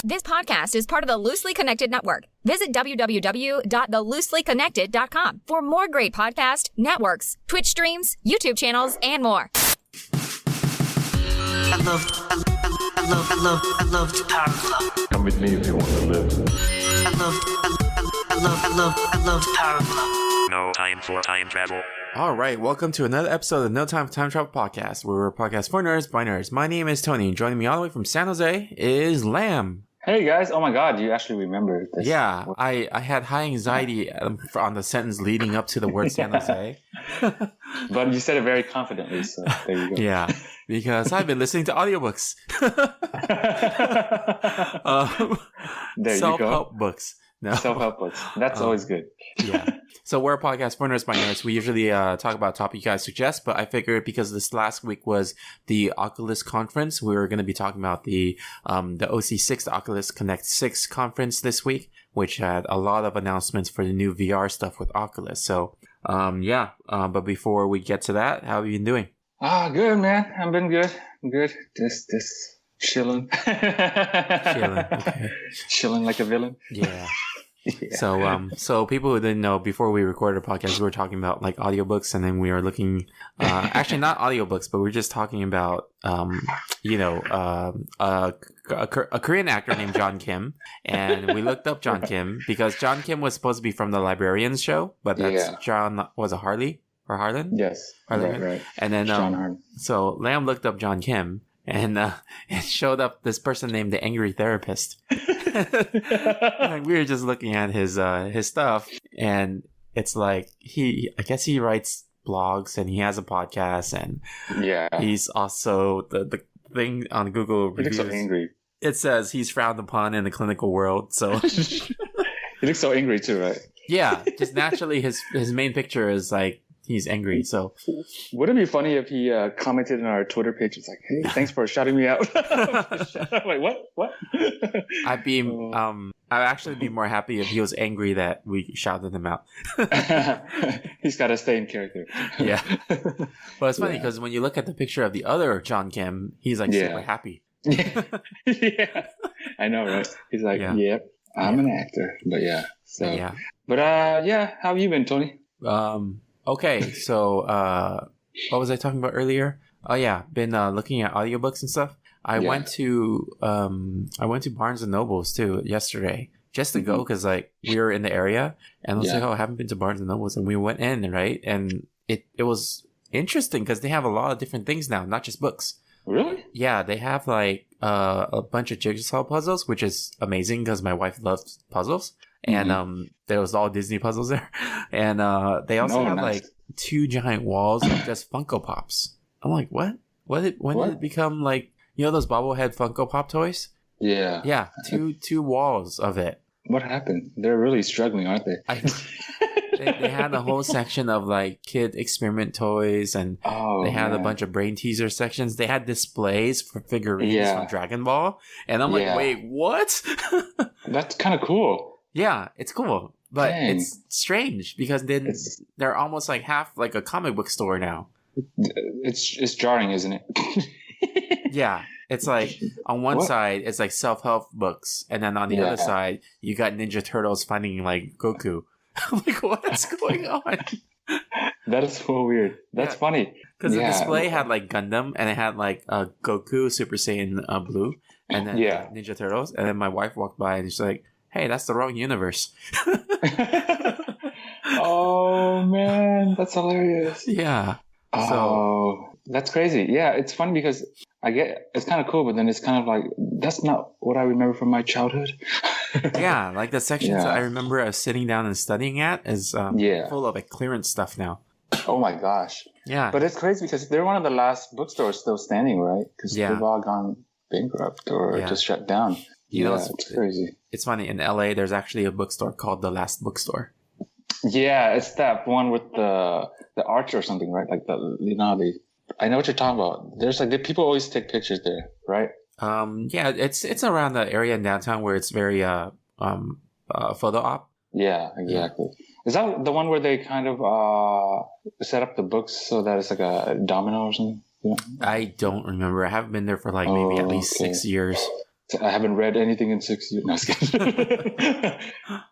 This podcast is part of the Loosely Connected Network. Visit www.thelooselyconnected.com for more great podcast networks, Twitch streams, YouTube channels, and more. I love the Power Club. Come with me if you want to live. I love the Power Club. No time for time travel. All right, welcome to another episode of No Time for Time Travel Podcast, where we're a podcast for nerds by nerds. My name is Tony, and joining me all the way from San Jose is Lamb. Hey guys! Oh my God, you actually remember this? Yeah, I had high anxiety on the sentence leading up to the word San Jose. But you said it very confidently, so there you go. Yeah, because I've been listening to audiobooks. There you go. Self-help books. No. Self-help books. That's always good. Yeah. So we're a podcast for nerds by nerds. We usually talk about a topic you guys suggest, but I figured because this last week was the Oculus conference, we were going to be talking about the OC6, the Oculus Connect 6 conference this week, which had a lot of announcements for the new VR stuff with Oculus. So, but before we get to that, how have you been doing? Good, man. I've been good. I'm good. Just chilling. Chilling. Okay. Chilling like a villain. Yeah. Yeah. So people who didn't know, before we recorded a podcast, we were talking about like audiobooks, and then we were looking, actually not audiobooks, but we were just talking about, a Korean actor named John Kim, and we looked up John Kim because John Kim was supposed to be from the Librarians show, but that's John, was it Harley or Harlan? Yes. Harlan? Right. And then, John Harlan. So Lamb looked up John Kim, and it showed up this person named the Angry Therapist. Like, we were just looking at his stuff, and it's like I guess he writes blogs and he has a podcast, and he's also the thing on Google reviews. He looks so angry. It says he's frowned upon in the clinical world. So he looks so angry too, right? Yeah, just naturally his main picture is like he's angry. So would it be funny if he commented on our Twitter page? It's like, hey, thanks for shouting me out. Wait, what? I'd actually be more happy if he was angry that we shouted him out. He's got to stay in character. Yeah. But it's funny because when you look at the picture of the other John Kim, he's like super happy. Yeah. I know, right? He's like, yep, I'm an actor. But But how have you been, Tony? Okay, so what was I talking about earlier? Oh yeah, been looking at audiobooks and stuff. I went to Barnes and Nobles too yesterday just to go because like we were in the area, and I was like, I haven't been to Barnes and Nobles, and we went in, right, and it was interesting because they have a lot of different things now, not just books. Really? Yeah, they have like a bunch of jigsaw puzzles, which is amazing because my wife loves puzzles. And there was all Disney puzzles there, and they also have like 2 giant walls of just Funko Pops. I'm like, what? When did it become like, you know, those bobblehead Funko Pop toys? Yeah, two walls of it. What happened? They're really struggling, aren't they? They had a whole section of like kid experiment toys, and they had a bunch of brain teaser sections. They had displays for figurines from Dragon Ball, and I'm like, wait, what? That's kind of cool. Yeah, it's cool, but it's strange because then they're almost like half like a comic book store now. It's jarring, isn't it? Yeah, it's like on one side it's like self-help books, and then on the other side you got Ninja Turtles fighting like Goku. I'm like, what's going on? That is so weird. That's funny because the display had like Gundam, and it had like Goku Super Saiyan Blue, and then Ninja Turtles, and then my wife walked by and she's like, hey, that's the wrong universe. Oh, man. That's hilarious. Yeah. Oh, that's crazy. Yeah, it's funny because I get it's kind of cool, but then it's kind of like, that's not what I remember from my childhood. Yeah, like the sections that I remember sitting down and studying at is full of like clearance stuff now. Oh, my gosh. Yeah. But it's crazy because they're one of the last bookstores still standing, right? Because they've all gone bankrupt or just shut down. You know, it's crazy. It's funny. In LA, there's actually a bookstore called The Last Bookstore. Yeah, it's that one with the arch or something, right? Like I know what you're talking about. There's like people always take pictures there, right? Yeah, it's around the area in downtown where it's very photo op. Yeah, exactly. Is that the one where they kind of set up the books so that it's like a domino or something? Yeah. I don't remember. I haven't been there for like maybe at least 6 years. I haven't read anything in 6 years. No, I was kidding.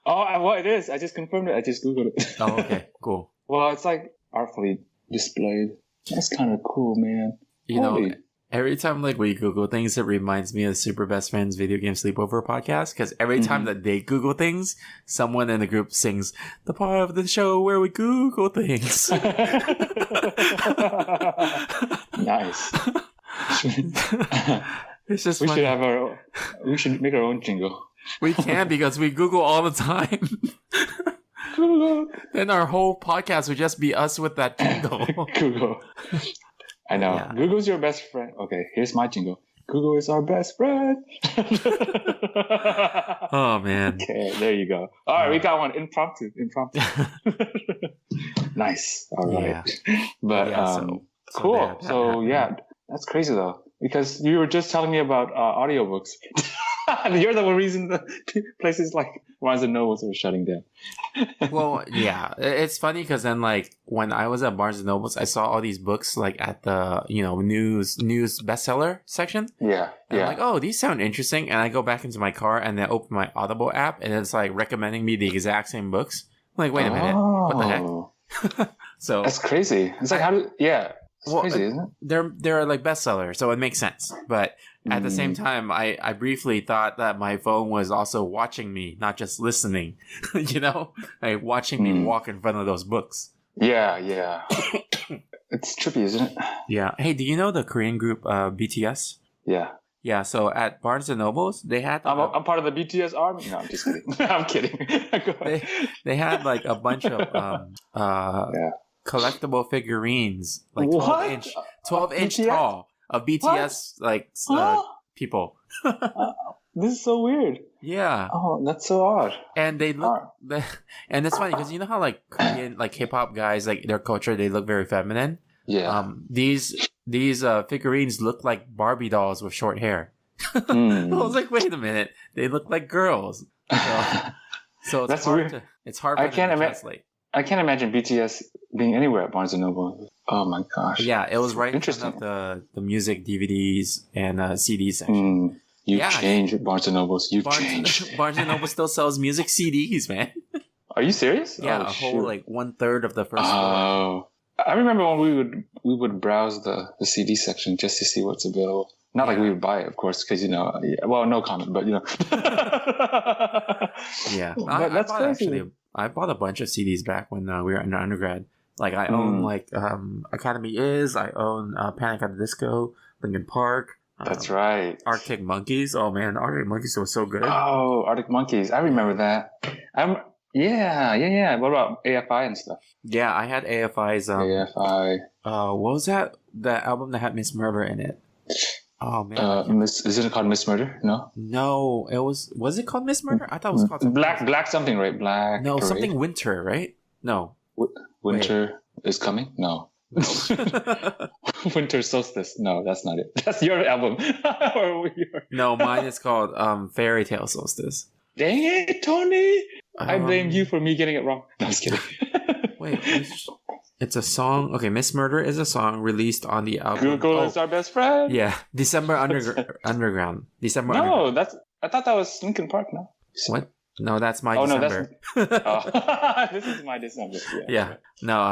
Well, it is. I just confirmed it. I just Googled it. Oh, okay, cool. Well, it's like artfully displayed. That's kind of cool, man. You know, every time like we Google things, it reminds me of Super Best Friends Video Game Sleepover podcast. Because every time that they Google things, someone in the group sings the part of the show where we Google things. Nice. It's just we funny. We should make our own jingle. We can because we Google all the time. Google. Then our whole podcast would just be us with that jingle. Google. I know. Yeah. Google's your best friend. Okay, here's my jingle. Google is our best friend. Oh man. Okay, there you go. All right, we got one. Impromptu. Nice. All right. Yeah. But So cool. So yeah, that's crazy though. Because you were just telling me about audiobooks. You're the one reason the places like Barnes and Nobles are shutting down. Well, yeah, it's funny because then like when I was at Barnes and Nobles, I saw all these books like at the news bestseller section. Yeah, And yeah. I'm like, oh, these sound interesting. And I go back into my car and then open my Audible app and it's like recommending me the exact same books. I'm like, wait a minute, what the heck? So That's crazy. It's like it's crazy, isn't it? they're like bestsellers, so it makes sense. But at the same time, I briefly thought that my phone was also watching me, not just listening. Like watching me walk in front of those books. Yeah. It's trippy, isn't it? Yeah. Hey, do you know the Korean group BTS? Yeah. Yeah. So at Barnes and Nobles, they had I'm part of the BTS army. No, I'm just kidding. I'm kidding. Go ahead. they had like a bunch of collectible figurines, like 12 inch BTS? tall of BTS people. This is so weird. Yeah. Oh, that's so odd. And they look, and it's funny because you know how like Korean like K-pop guys, like their culture, they look very feminine. Yeah. These figurines look like Barbie dolls with short hair. I was like, wait a minute, they look like girls. So it's That's hard. weird. It's hard for them to translate. I can't imagine BTS being anywhere at Barnes and Noble. Oh my gosh. Yeah, it was right in Interesting. front of the music DVDs and CD section. You Yeah. changed at Barnes and Nobles. You changed. Barnes and Noble still sells music CDs, man. Are you serious? Yeah, Oh, a whole shoot. like 1/3 of the first floor. Oh. I remember when we would browse the CD section just to see what's available. Not like we would buy it, of course, because no comment, but Yeah, But that's crazy. I bought a bunch of CDs back when we were in undergrad. Like I own like Academy I own Panic at the Disco, Linkin Park. That's right. Arctic Monkeys. Oh man, Arctic Monkeys was so good. Oh, Arctic Monkeys. I remember that. Yeah. What about AFI and stuff? Yeah, I had AFI's. AFI. What was that? The album that had Miss Murder in it. Oh man. Is it called Miss Murder? No. No, it was. Was it called Miss Murder? I thought it was called something else. Black something, right? Black. No, Parade. something Winter, right? No. Winter is coming. No. Winter Solstice. No, that's not it. That's your album. No, mine is called Fairy Tale Solstice. Dang it, Tony! I blame you for me getting it wrong. No, I was kidding. Wait, it's a song. Okay, Miss Murder is a song released on the album. Google is our best friend. Yeah, December Underground. December. No, I thought that was Linkin Park. No. What? No, that's my Oh no, December. this is my December. Yeah. No.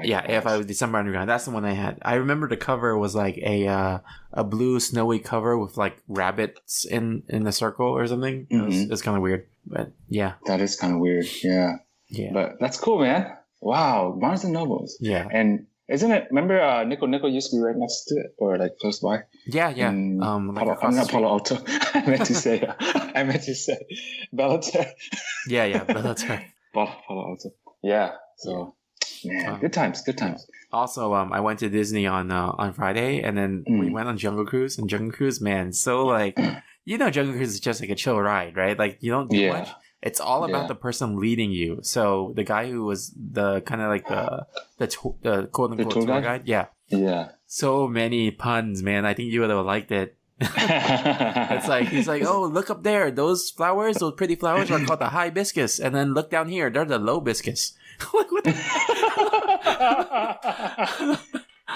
If I was December Underground, that's the one I had. I remember the cover was like a blue snowy cover with like rabbits in the circle or something. It's kind of weird, but yeah. That is kind of weird. Yeah. Yeah. But that's cool, man. Wow, Barnes and Nobles. Yeah. And isn't it? Remember, Nico used to be right next to it, or like close by. Yeah. Like across the not street. Palo Alto. I meant to say Bellator. Yeah, but that's right. Palo Alto. Yeah. So, man, good times. Also, I went to Disney on Friday, and then we went on Jungle Cruise. And Jungle Cruise, man, so like, Jungle Cruise is just like a chill ride, right? Like you don't do much. It's all about the person leading you. So the guy who was the kind of like the quote unquote tour guide, yeah. So many puns, man. I think you would have liked it. It's like he's like, oh, look up there, those pretty flowers are called the hibiscus, and then look down here, they're the low biscus. Like, what the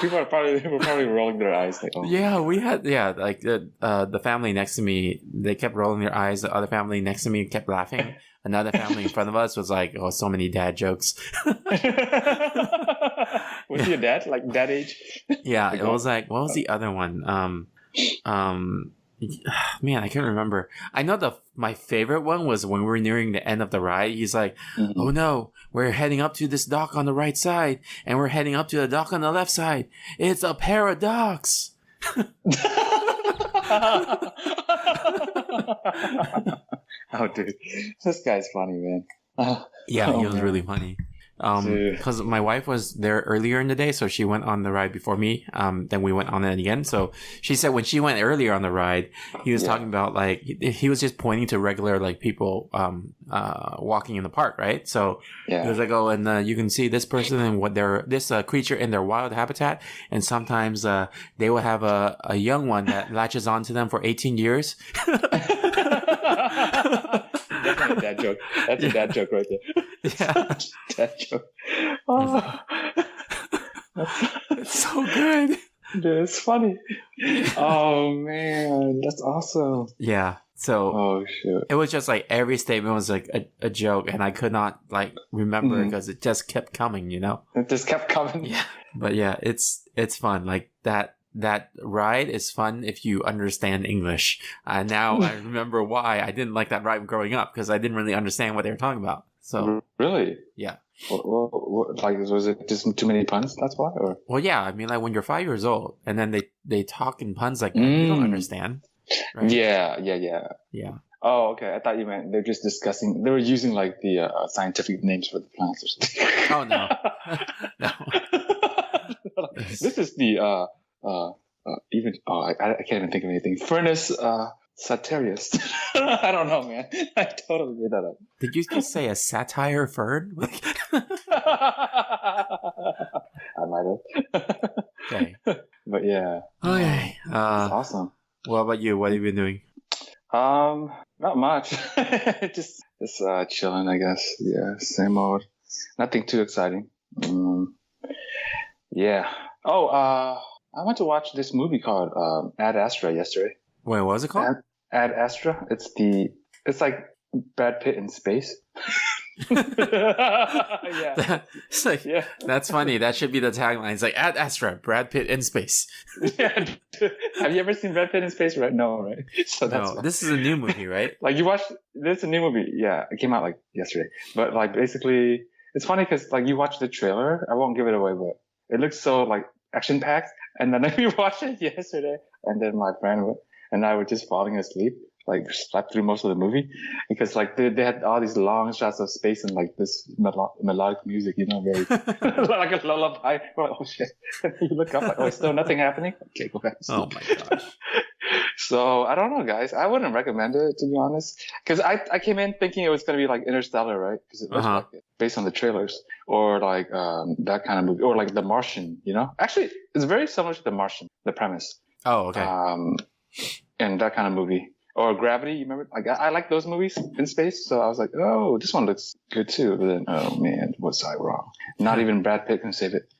People were probably rolling their eyes like, oh. Yeah, we had like the family next to me, they kept rolling their eyes. The other family next to me kept laughing. Another family in front of us was like, oh, so many dad jokes. Was he a dad? Like dad age? Yeah, Like it was like, what was the other one? Man, I can't remember. I know my favorite one was when we were nearing the end of the ride. He's like, oh no, we're heading up to this dock on the right side, and we're heading up to the dock on the left side. It's a paradox. Oh, dude, this guy's funny, man. Yeah, Oh, he was man. really funny. Dude. Because my wife was there earlier in the day, so she went on the ride before me. Then we went on it again. So she said when she went earlier on the ride, he was talking about like he was just pointing to regular like people walking in the park, right? So he was like, oh, and you can see this person and what this creature in their wild habitat, and sometimes they will have a young one that latches onto them for 18 years. Definitely a dad joke. That's a dad joke right there. Yeah. Dad joke. Oh. It's so good. Dude, it's funny. Oh man, that's awesome. Yeah. So Oh shoot. it was just like every statement was like a joke, and I could not like remember because it just kept coming, you know? It just kept coming. Yeah. But yeah, it's fun. Like that ride is fun if you understand English. Now I remember why I didn't like that ride growing up, because I didn't really understand what they were talking about. So Really? yeah. What, like, was it just too many puns? That's why, or? Well, yeah. I mean, like when you're 5 years old and then they talk in puns like that, you don't understand. Right? Yeah. Yeah. Oh, okay. I thought you meant they're just discussing. They were using like the scientific names for the plants or something. Oh no. No. This is the I can't even think of anything. Furnace Satirius. I don't know, man. I totally made that up. Did you just say a satire fern? I might have. Okay. But yeah, Okay. it's awesome. What about you? What have you been doing? Not much. just chilling, I guess. Yeah, same old. Nothing too exciting. Yeah. Oh, I went to watch this movie called Ad Astra yesterday. Wait, what was it called? Ad Astra. It's like Brad Pitt in space. Yeah. It's like, Yeah. that's funny. That should be the tagline. It's like Ad Astra, Brad Pitt in space. Yeah. Have you ever seen Brad Pitt in space? Right? No, right? So that's No, this is a new movie, right? like you watched. This is a new movie. Yeah, it came out like yesterday. But like basically, it's funny because like you watch the trailer. I won't give it away, but it looks so like action packed. And then we watched it yesterday, and then my friend and I were just falling asleep, like slept through most of the movie because like they had all these long shots of space and like this melodic music, you know, very like a lullaby. We're like, oh shit! You look up, like, oh, still nothing happening. Okay, go back. Oh my gosh. So I don't know, guys. I wouldn't recommend it, to be honest, because I came in thinking it was gonna be like Interstellar, right? Because it looks like it, based on the trailers, or like that kind of movie, or like The Martian. You know, actually, it's very similar to The Martian, the premise. Oh, okay. And that kind of movie. Or Gravity, you remember? Like I like those movies in space, so I was like, oh, this one looks good too. But then, oh man, was I wrong? Not even Brad Pitt can save it.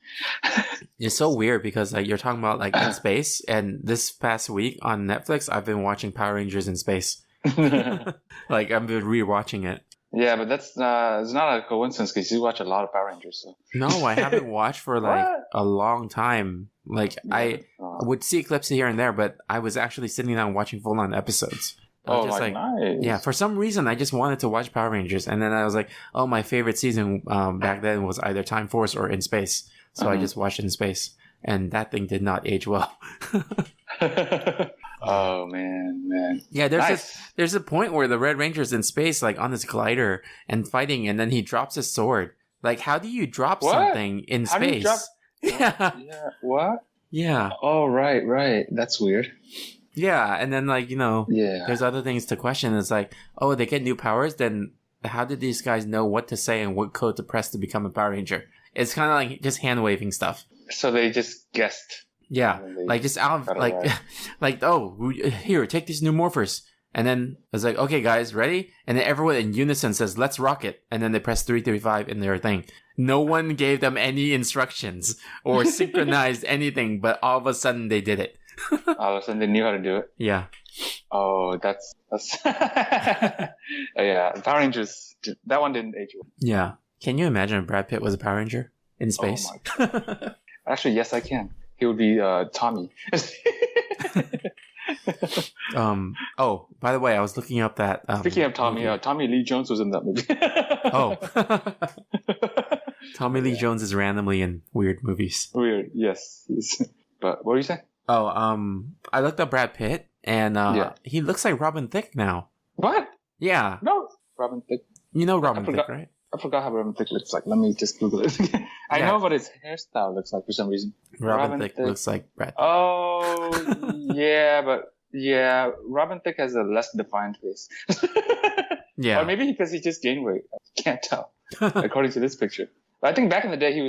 It's so weird because like you're talking about like in space, and this past week on Netflix, I've been watching Power Rangers in space. Like I've been rewatching it. Yeah, but that's it's not a coincidence because you watch a lot of Power Rangers. So. No, I haven't watched for like a long time. Like I would see clips here and there, but I was actually sitting down watching full on episodes. Oh, just like, nice. Yeah, for some reason I just wanted to watch Power Rangers, and then I was like, oh, my favorite season back then was either Time Force or In Space, so I just watched In Space, and that thing did not age well. Oh man. Yeah, there's a point where the Red Ranger's in space, like on this glider and fighting, and then he drops his sword. Like, how do you drop something in How do you space? drop- Yeah, Yeah. What? yeah, Oh, right. That's weird. yeah. And then like Yeah. there's other things to question. It's like, oh, they get new powers. Then how did these guys know what to say and what code to press to become a Power Ranger? It's kind of like just hand waving stuff. So they just guessed. Yeah, And then they like just out of got it like, right. like, oh, here, take these new morphers, And then I was like, okay, guys, ready? And then everyone in unison says, let's rock it. And then they press 335 in their thing. No one gave them any instructions or synchronized anything, but all of a sudden they did it. All of a sudden they knew how to do it. Yeah. Oh, that's yeah. Power Rangers, that one didn't age well. Yeah. Can you imagine if Brad Pitt was a Power Ranger in space? Oh my. Actually, yes, I can. He would be Tommy. Oh, by the way, I was looking up that. Speaking of Tommy, movie. Tommy Lee Jones was in that movie. Oh. Tommy Lee Jones is randomly in weird movies. Weird, yes. But what were you saying? Oh, I looked up Brad Pitt, and he looks like Robin Thicke now. What? Yeah. No, Robin Thicke. You know Robin forgot- Thicke, right? I forgot how Robin Thicke looks like. Let me just Google it. I know what his hairstyle looks like for some reason. Robin Thicke looks like Brad Pitt. Oh, yeah, but yeah, Robin Thicke has a less defined face. Yeah. Or maybe because he just gained weight. I can't tell, according to this picture. But I think back in the day, he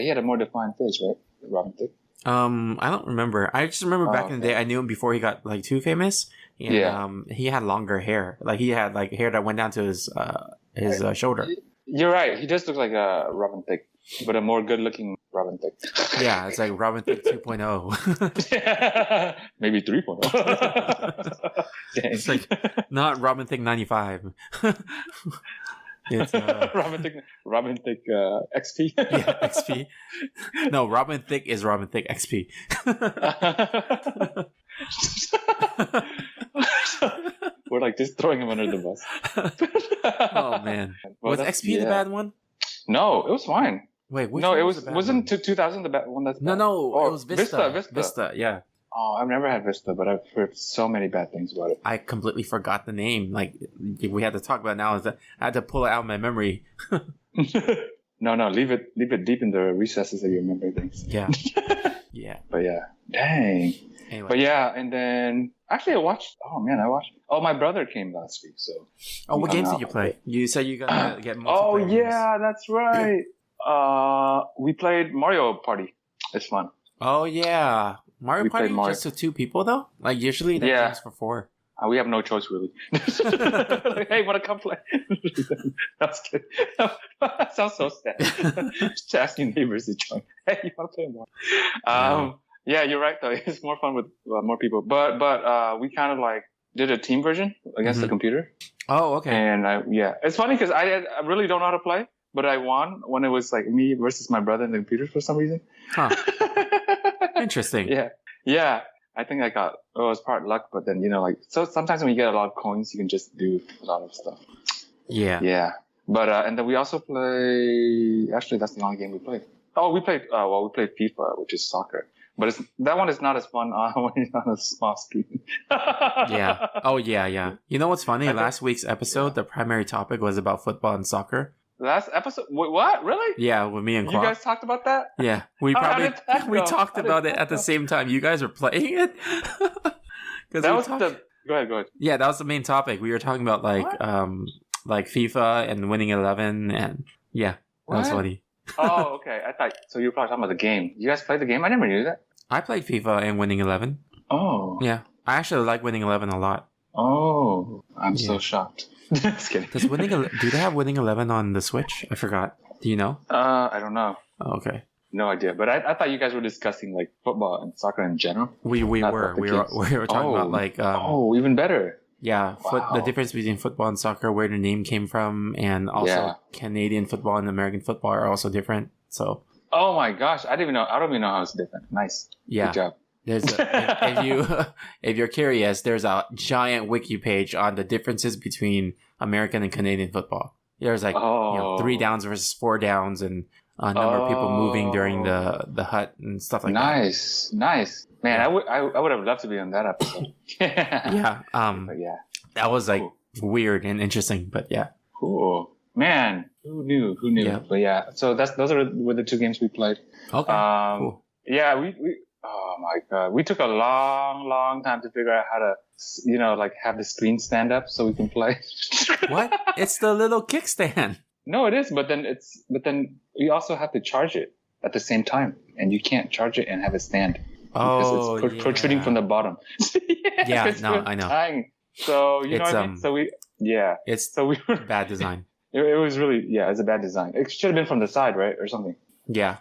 had a more defined face, right? Robin Thicke. I don't remember. I just remember back in the day, I knew him before he got like too famous. And, he had longer hair. Like he had like hair that went down to his shoulder. You're right. He does look like a Robin Thicke, but a more good-looking Robin Thicke. Yeah, it's like Robin Thicke 2.0. Maybe 3.0. It's like not Robin Thicke 95. It's Robin Thicke XP. Yeah, XP. No, Robin Thicke is Robin Thicke XP. We're like just throwing him under the bus. Oh man, was XP the bad one? No, it was fine. Wait, which no, one it was wasn't 2000 the bad one. That's bad. No, Oh, it was Vista. Vista, yeah. Oh, I've never had Vista, but I've heard so many bad things about it. I completely forgot the name. Like we had to talk about it now. Is that I had to pull it out of my memory. No, leave it deep in the recesses of your memory things. Yeah, yeah. But yeah, dang. Anyway. But yeah, and then actually I watched. Oh, my brother came last week, so. Oh, what games did you play? You said you got to get multiplayer. Oh games. yeah, that's right. We played Mario Party. It's fun. Oh yeah, Mario We Party played Mario. just to 2 people though. Like usually that game's for 4. We have no choice really. Like, hey, wanna come play? That's good. That sounds so sad. Just asking neighbors to join. Hey, you wanna play more? Yeah, you're right though. It's more fun with more people. But we kind of like did a team version against the computer. Oh, okay. And it's funny because I really don't know how to play, but I won when it was like me versus my brother in the computer for some reason. Huh. Interesting. Yeah. I think it was part luck, but then so sometimes when you get a lot of coins, you can just do a lot of stuff. Yeah. Yeah. But and then we also play. Actually, that's the only game we played. Oh, we played FIFA, which is soccer. But that one is not as fun when it's on a small screen. Yeah. Oh, yeah. You know what's funny? Last week's episode, the primary topic was about football and soccer. Last episode? What? Really? Yeah, with me and Kwok. You guys talked about that? Yeah. We talked about it at the same time. You guys were playing it? Go ahead. Yeah, that was the main topic. We were talking about like FIFA and winning 11 and yeah, that was funny. Oh, okay. I thought so. You were probably talking about the game. You guys played the game? I never knew that. I played FIFA and winning 11. Oh. Yeah. I actually like winning 11 a lot. Oh. I'm so shocked. Just kidding. Do they have winning 11 on the Switch? I forgot. Do you know? I don't know. Oh, okay. No idea. But I thought you guys were discussing like football and soccer in general. We were talking about like even better. Yeah, the difference between football and soccer, where the name came from, and also Canadian football and American football are also different. So. Oh my gosh, I don't even know how it's different. Nice. Yeah. Good job. There's if you're curious, there's a giant wiki page on the differences between American and Canadian football. There's like 3 downs versus 4 downs, and a number of people moving during the hut and stuff like that. Nice. Man, I would have loved to be on that episode. Yeah. But yeah. That was like weird and interesting, but yeah. Cool. Man, who knew? Yeah. But yeah, so those were the 2 games we played. Okay. Cool. Yeah, we oh my god, we took a long time to figure out how to, like have the screen stand up so we can play. What? It's the little kickstand. No, it is, but then you also have to charge it at the same time, and you can't charge it and have it stand. Because it's protruding from the bottom. Yeah, no, I know. So you know It's, what I mean. So It's so we were. bad design. It was really it's a bad design. It should have been from the side, right, or something. Yeah.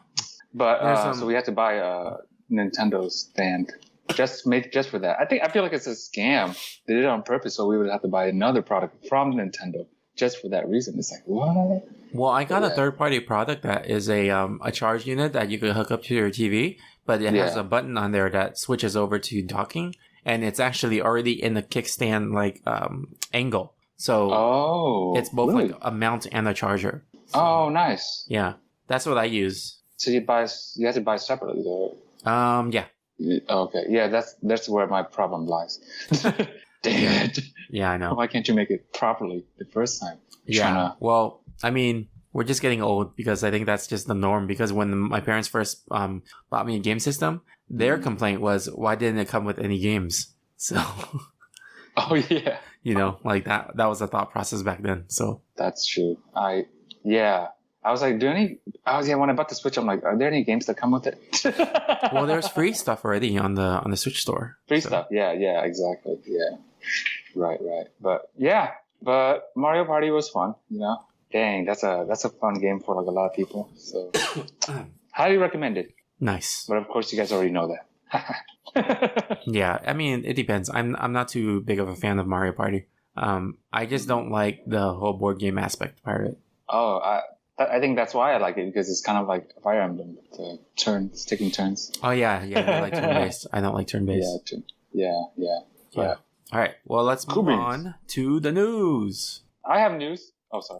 But There's, so we had to buy a Nintendo stand just for that. I feel like it's a scam. They did it on purpose, so we would have to buy another product from Nintendo just for that reason. It's like what? Well, I got a third-party product that is a charge unit that you could hook up to your TV, but it has a button on there that switches over to docking, and it's actually already in the kickstand angle. So it's both really? like a mount and a charger. So, Oh, nice. yeah, that's what I use. So you have to buy separately though. Yeah. Okay, yeah, that's where my problem lies. Dang it! Yeah, I know. Why can't you make it properly the first time? Yeah. Well, I mean, we're just getting old because I think that's just the norm. Because when my parents first bought me a game system, their complaint was, why didn't it come with any games? So, oh yeah, like that was the thought process back then. So that's true. I was like, when I bought the Switch, I'm like, are there any games that come with it? well, there's free stuff already on the Switch store. Free stuff. Yeah, exactly. Yeah. Right. But Mario Party was fun, Dang, that's a fun game for like a lot of people. So highly recommend it. Nice. But of course you guys already know that. Yeah, I mean it depends. I'm not too big of a fan of Mario Party. I just don't like the whole board game aspect part of it. Oh, I think that's why I like it, because it's kind of like Fire Emblem, taking turns. Oh yeah, I like turn-based. I don't like turn-based. Yeah. All right, well let's move on to the news. I have news. Oh, sorry.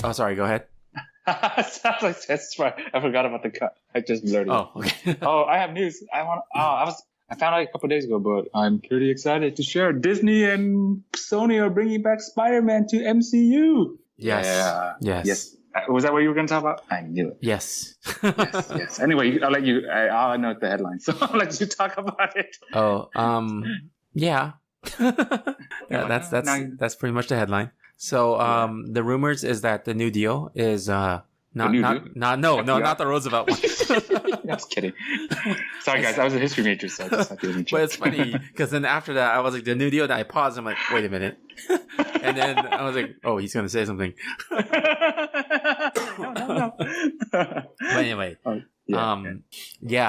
Oh, sorry. Go ahead. Sounds like that's right. I forgot about the cut. I just blurted it. Oh, okay. Oh, I have news. I found out a couple of days ago, but I'm pretty excited to share. Disney and Sony are bringing back Spider-Man to MCU. Yes. Was that what you were going to talk about? I knew it. Yes. Yes. Anyway, I'll let you. I know the headline, so I'll let you talk about it. Oh, yeah. That's pretty much the headline. So, the rumors is that the new deal is not the Roosevelt one. I was kidding. Sorry, guys. I was a history major, so I just had to. But it's funny because then after that, I was like, the new deal. And I paused. I'm like, wait a minute. And then I was like, oh, he's gonna say something. No. But anyway,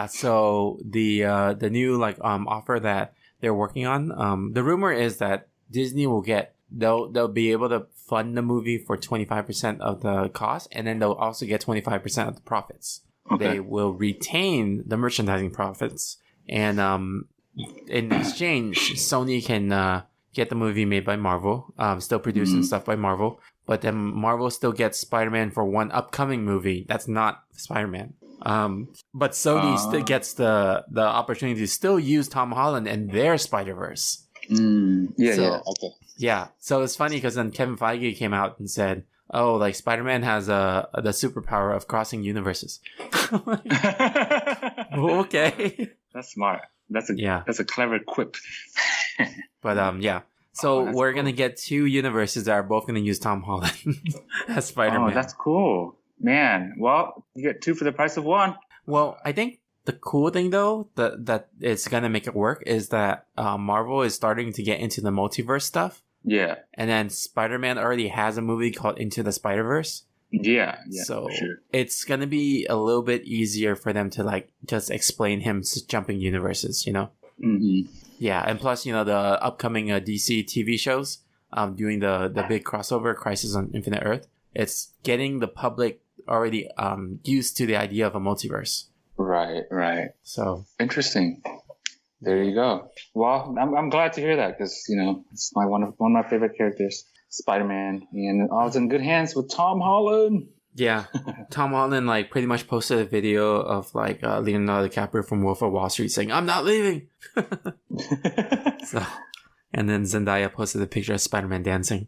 So the new offer that they're working on. The rumor is that Disney will they'll be able to fund the movie for 25% of the cost, and then they'll also get 25% of the profits. Okay. They will retain the merchandising profits, and in exchange, Sony can get the movie made by Marvel, still producing stuff by Marvel, but then Marvel still gets Spider-Man for one upcoming movie that's not Spider-Man. But Sony still gets the opportunity to still use Tom Holland and their Spider-Verse. Okay. Yeah, so it's funny because then Kevin Feige came out and said, "Oh, like Spider-Man has the superpower of crossing universes." Okay, that's smart. That's a clever quip. But so we're gonna get two universes that are both gonna use Tom Holland as Spider-Man. Oh, that's cool, man. Well, you get two for the price of one. Well, I think the cool thing though that it's gonna make it work is that Marvel is starting to get into the multiverse stuff. Yeah. And then Spider-Man already has a movie called Into the Spider-Verse. Yeah. So it's going to be a little bit easier for them to just explain him jumping universes, Mm-hmm. Yeah. And plus, the upcoming DC TV shows doing the big crossover Crisis on Infinite Earth. It's getting the public already used to the idea of a multiverse. Right. So interesting. There you go. Well, I'm glad to hear that because it's one of my favorite characters, Spider-Man, and I was in good hands with Tom Holland. Yeah, Tom Holland pretty much posted a video of Leonardo DiCaprio from Wolf of Wall Street saying, "I'm not leaving." So, and then Zendaya posted a picture of Spider-Man dancing.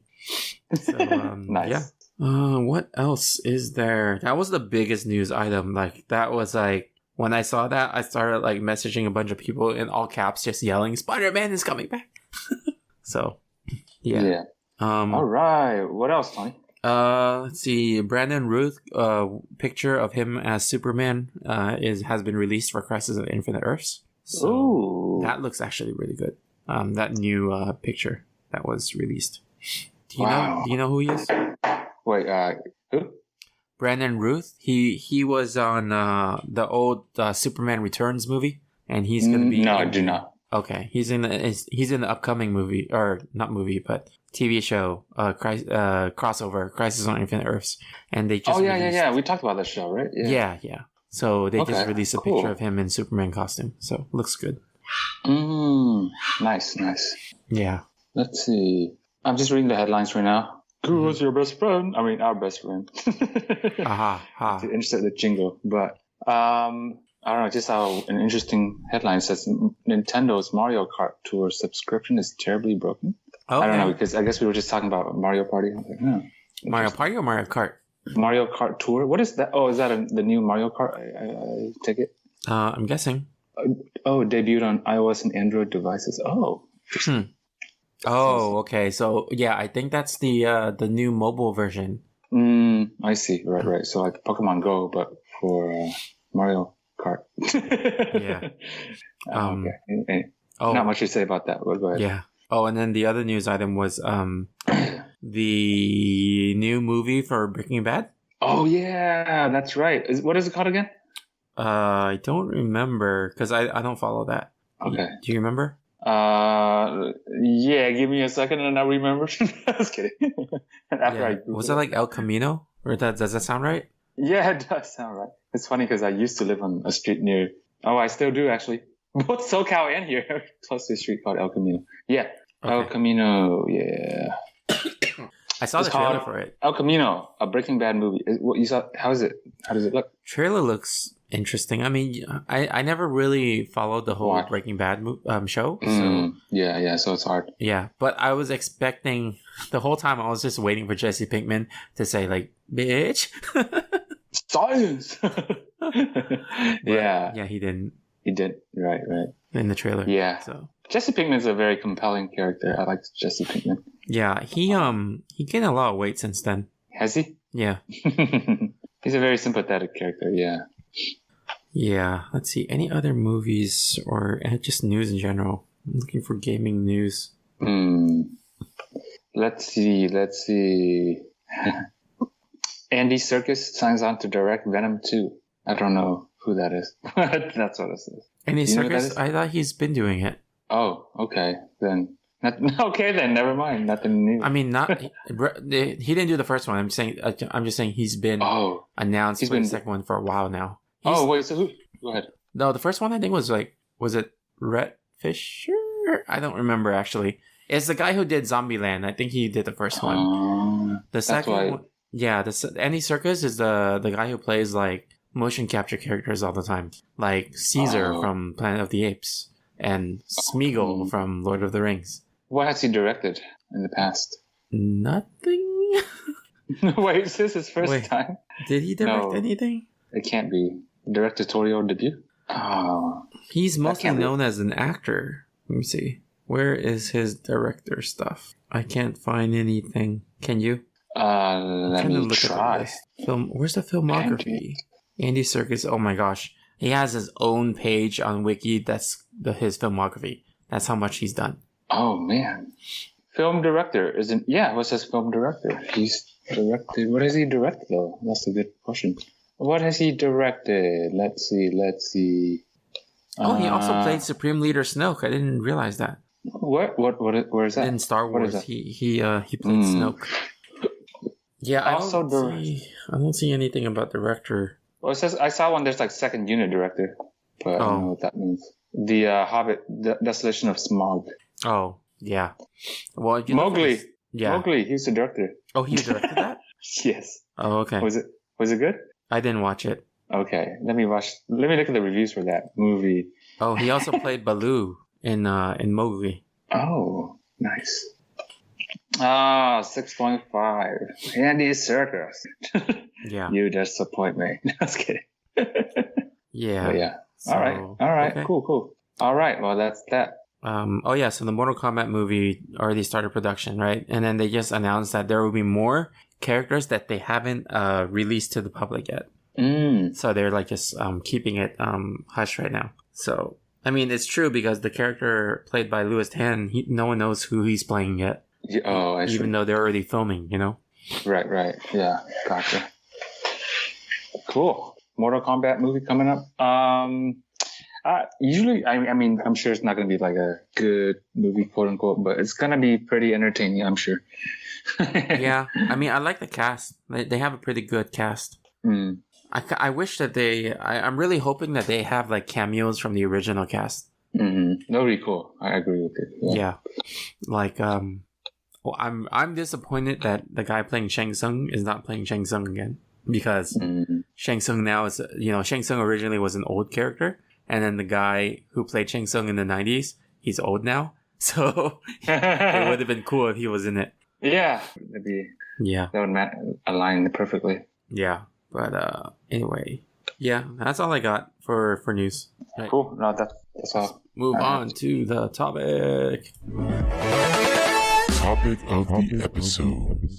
So, nice. Yeah. What else is there? That was the biggest news item. That was when I saw that, I started messaging a bunch of people in all caps, just yelling, "Spider-Man is coming back!" So, yeah. All right. What else, Tony? Let's see. Brandon Ruth, picture of him as Superman, has been released for Crisis of Infinite Earths. So Ooh. that looks actually really good. That new picture that was released. Do you know who he is? Wait, who? Brandon Ruth. He was on the old Superman Returns movie, and he's gonna be. No, I do not. Okay, he's in the upcoming movie, or not movie, but TV show, crossover, Crisis on Infinite Earths, and they just yeah. We talked about that show, right? Yeah. So they just released a cool. picture of him in Superman costume, so looks good. Nice. Yeah. Let's see. I'm just reading the headlines right now. Who's your best friend? I mean, our best friend. Aha. Insert the jingle, but I don't know. Just saw an interesting headline. It says Nintendo's Mario Kart Tour subscription is terribly broken. Okay. I don't know, because I guess we were just talking about Mario Party. I was like, Mario Party or Mario Kart? Mario Kart Tour. What is that? Oh, is that the new Mario Kart ticket? I'm guessing. Oh, it debuted on iOS and Android devices. Oh. Oh, okay. So yeah, I think that's the new mobile version. I see. Right. So like Pokemon Go, but for Mario Kart. Yeah. Okay. Not much to say about that. But go ahead. Yeah. Oh, and then the other news item was the new movie for Breaking Bad. Oh yeah, that's right. What is it called again? I don't remember because I don't follow that. Okay. Do you remember? Yeah. Give me a second and I'll remember. I was kidding. Was that like El Camino? Or does that sound right? Yeah, it does sound right. It's funny because I used to live on a street near. Oh, I still do actually. Both SoCal and here, close to a street called El Camino. Yeah, Okay. El Camino. Yeah. I saw the trailer for it. El Camino, a Breaking Bad movie. What you saw? How is it? How does it look? Trailer looks interesting. I mean, I never really followed the whole Breaking Bad show. So Yeah. So it's hard. yeah, but I was expecting the whole time. I was just waiting for Jesse Pinkman to say like, "Bitch." Science. Yeah, he didn't. He did. Right. In the trailer. Yeah. So Jesse Pinkman's a very compelling character. I like Jesse Pinkman. yeah, he gained a lot of weight since then. Has he? Yeah. He's a very sympathetic character. Yeah. Yeah. Let's see. Any other movies or just news in general? I'm looking for gaming news. Let's see. Andy Serkis signs on to direct Venom 2. I don't know who that is. That's what it says. Andy Serkis? I thought he's been doing it. Oh, okay. Then never mind. Nothing new. I mean, he didn't do the first one. I'm just saying he's been announced for the second one for a while now. Wait, so who? Go ahead. No, the first one I think was it Rhett Fisher? I don't remember actually. It's the guy who did Zombieland. I think he did the first one. The second one, yeah, Andy Serkis is the guy who plays like motion capture characters all the time, like Caesar from Planet of the Apes and Smeagol from Lord of the Rings. What has he directed in the past? Nothing. Wait, is this his first time? Did he direct anything? It can't be. Directorial debut? Oh. He's mostly known as an actor. Let me see. Where is his director stuff? I can't find anything. Can you? Let me try. Where's the filmography? Andy Serkis. Oh my gosh. He has his own page on Wiki. That's his filmography. That's how much he's done. Oh man. Film director isn't. Yeah, what's his film director? He's directed. What has he directed though? That's a good question. What has he directed? Let's see. Oh, he also played Supreme Leader Snoke. I didn't realize that. Where is that? In Star Wars, he played Snoke. Yeah, I don't see anything about director. Well, it says I saw one. There's like second unit director, but I don't know what that means. The Hobbit, the Desolation of Smaug. Oh yeah. Well, Mowgli. Mowgli. He's the director. Oh, he directed that. Yes. Oh, okay. Was it good? I didn't watch it. Okay, let me look at the reviews for that movie. Oh, he also played Baloo in Mowgli. Oh, nice. 6.5. Andy Serkis. Yeah. You disappoint me. Just kidding. Yeah. But yeah. So, All right. okay. Cool. All right. Well, that's that. Oh yeah, so the Mortal Kombat movie already started production, right? And then they just announced that there will be more characters that they haven't released to the public yet. Mm. So they're like just keeping it hush right now. So I mean, it's true because the character played by Louis Tan, no one knows who he's playing yet. Yeah, oh, I see. Even though they're already filming, you know. Right. Yeah, gotcha. Cool. Mortal Kombat movie coming up. Usually, I mean, I'm sure it's not going to be like a good movie, quote unquote, but it's going to be pretty entertaining, I'm sure. Yeah, I mean, I like the cast. They have a pretty good cast. Mm. I wish that I'm really hoping that they have like cameos from the original cast. Mm-hmm. That would be cool. I agree with it. Yeah. Like, well, I'm disappointed that the guy playing Shang Tsung is not playing Shang Tsung again. Because Shang Tsung now is, Shang Tsung originally was an old character. And then the guy who played Shang Tsung in the 90s, he's old now. So it would have been cool if he was in it. Yeah. That would align perfectly. Yeah. But anyway, yeah, that's all I got for news. Right. Cool. No, that's all. Move on to the topic. Topic of the episode.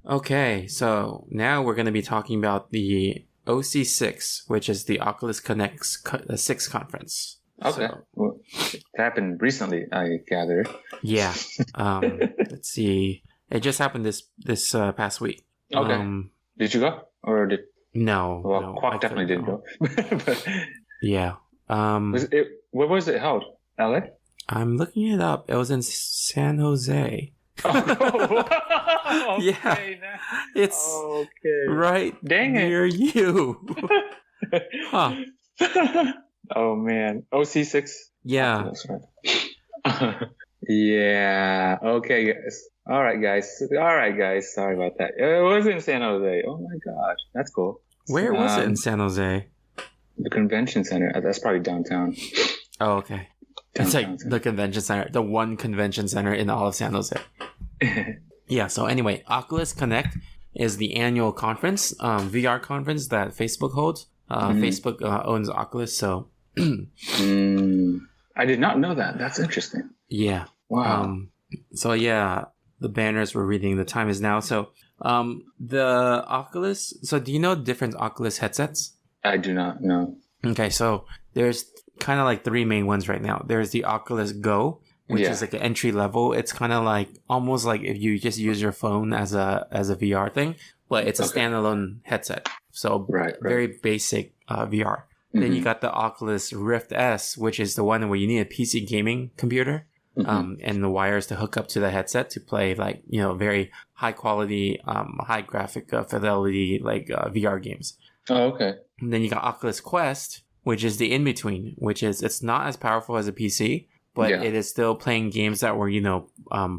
Okay, so now we're going to be talking about the OC6, which is the Oculus Connect 6 conference. Okay. So, Well, it happened recently, I gather. yeah. Let's see. It just happened this past week. Okay. Did you go? Or did... No. Well, no, Quack I definitely didn't couldn't go. But Yeah. where was it held? LA? I'm looking it up. It was in San Jose. Oh, Yeah. okay. It's Okay. right Dang it. near you. Huh. Oh, man. OC6? Yeah. That's right. Yeah. Okay, guys. All right, guys. Sorry about that. It was in San Jose. Oh, my gosh. That's cool. Where was it in San Jose? The convention center. That's probably downtown. Oh, okay. It's like Downtown. the convention center, the one convention center in all of San Jose. Yeah, so anyway, Oculus Connect is the annual conference, VR conference that Facebook holds. Facebook owns Oculus, so... I did not know that. That's interesting. Yeah. Wow. So yeah, the banners were reading the time is now. So the Oculus... So do you know different Oculus headsets? I do not know. Okay, so there's kind of like three main ones right now. There's the Oculus Go, which is like an entry level. It's kind of like almost like if you just use your phone as a VR thing, but it's a standalone headset. So very basic VR. Then you got the Oculus Rift S, which is the one where you need a PC gaming computer and the wires to hook up to the headset to play like, very high quality, high graphic fidelity like VR games. Oh, okay. And then you got Oculus Quest, which is the in-between, which is it's not as powerful as a PC, but it is still playing games that were,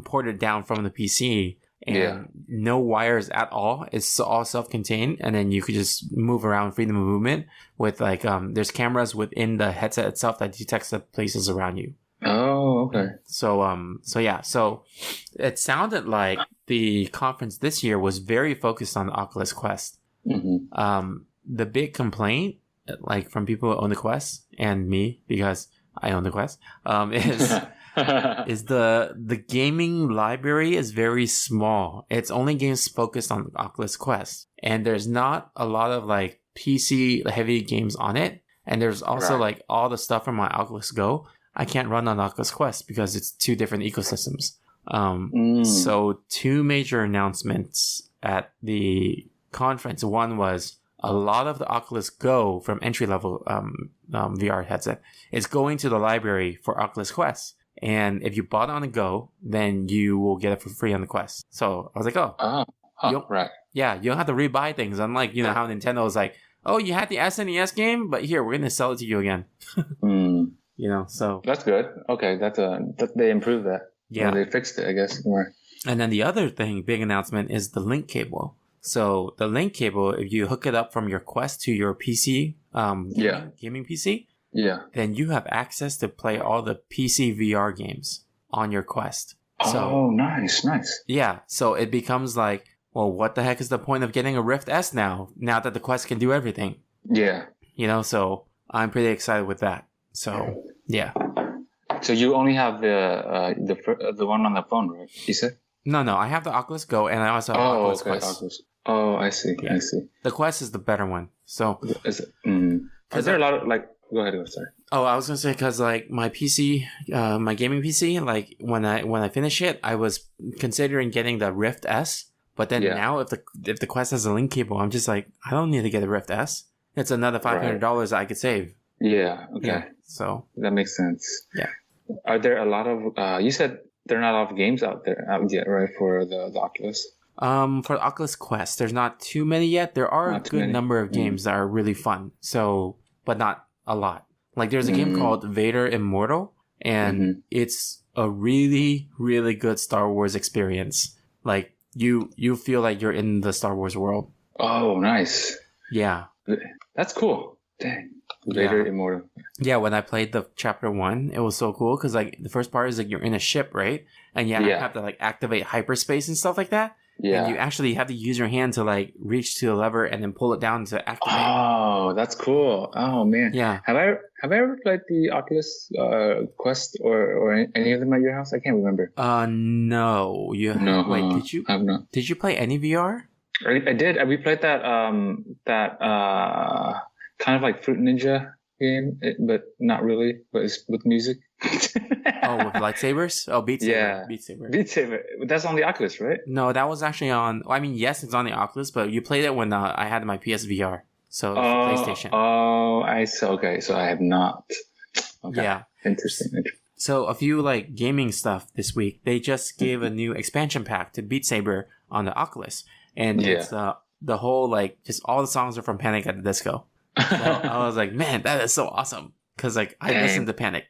ported down from the PC and no wires at all. It's all self-contained, and then you could just move around, freedom of movement with like, there's cameras within the headset itself that detects the places around you. Oh, okay. So it sounded like the conference this year was very focused on the Oculus Quest. The big complaint, like from people who own the Quest and me, because I own the Quest, is the gaming library is very small. It's only games focused on Oculus Quest, and there's not a lot of like PC heavy games on it. And there's also like all the stuff from my Oculus Go I can't run on Oculus Quest because it's two different ecosystems. So two major announcements at the conference. One was a lot of the Oculus Go from entry-level VR headset is going to the library for Oculus Quest. And if you bought it on the Go, then you will get it for free on the Quest. So I was like, yeah, you don't have to rebuy things. Unlike, how Nintendo is like, oh, you had the SNES game, but here, we're going to sell it to you again. So. That's good. Okay, they improved that. Yeah. Or they fixed it, I guess. Or... And then the other big announcement is the link cable. So the link cable, if you hook it up from your Quest to your PC, gaming PC, then you have access to play all the PC VR games on your Quest. Oh, nice. Yeah, so it becomes like, well, what the heck is the point of getting a Rift S now that the Quest can do everything? Yeah. So I'm pretty excited with that. So, yeah. So you only have the one on the phone, right? You said? No, I have the Oculus Go, and I also have Oh, Oculus okay. Quest. Oculus. Oh, I see. Yeah. I see. The Quest is the better one. So, Is it? Is there a lot of like? Go ahead. Sorry. oh, I was gonna say because like my PC, my gaming PC, like when I finish it, I was considering getting the Rift S, but then now if the Quest has a link cable, I'm just like I don't need to get a Rift S. It's another $500 I could save. Yeah. Okay. Yeah. So that makes sense. Yeah. Are there a lot of? You said there are not a lot of games out yet, right? For the Oculus. For the Oculus Quest, there's not too many yet. There are a good number of games that are really fun. So, but not a lot. Like there's a game called Vader Immortal, and it's a really, really good Star Wars experience. Like you feel like you're in the Star Wars world. Oh, nice. Yeah. That's cool. Dang. Vader Immortal. Yeah, when I played the chapter 1, it was so cool because like the first part is like you're in a ship, right? And you have to like activate hyperspace and stuff like that. Yeah. And you actually have to use your hand to like reach to the lever and then pull it down to activate. Oh, that's cool. Oh man. Yeah. Have I ever played the Oculus Quest or any of them at your house? I can't remember. No. No. Wait, did you? I've not. Did you play any VR? I did. We played that kind of like Fruit Ninja game, but not really. But it's with music. Oh, with lightsabers? Oh, Beat Saber. Yeah. Beat Saber. Beat Saber. That's on the Oculus, right? No, that was actually on... I mean, yes, it's on the Oculus, but you played it when I had my PSVR. So, PlayStation. Oh, I see. Okay, so I have not. Okay. Yeah. Interesting. So, a few, like, gaming stuff this week. They just gave a new expansion pack to Beat Saber on the Oculus. And it's the whole, like, just all the songs are from Panic at the Disco. So I was like, man, that is so awesome. Because, like, I listened to Panic.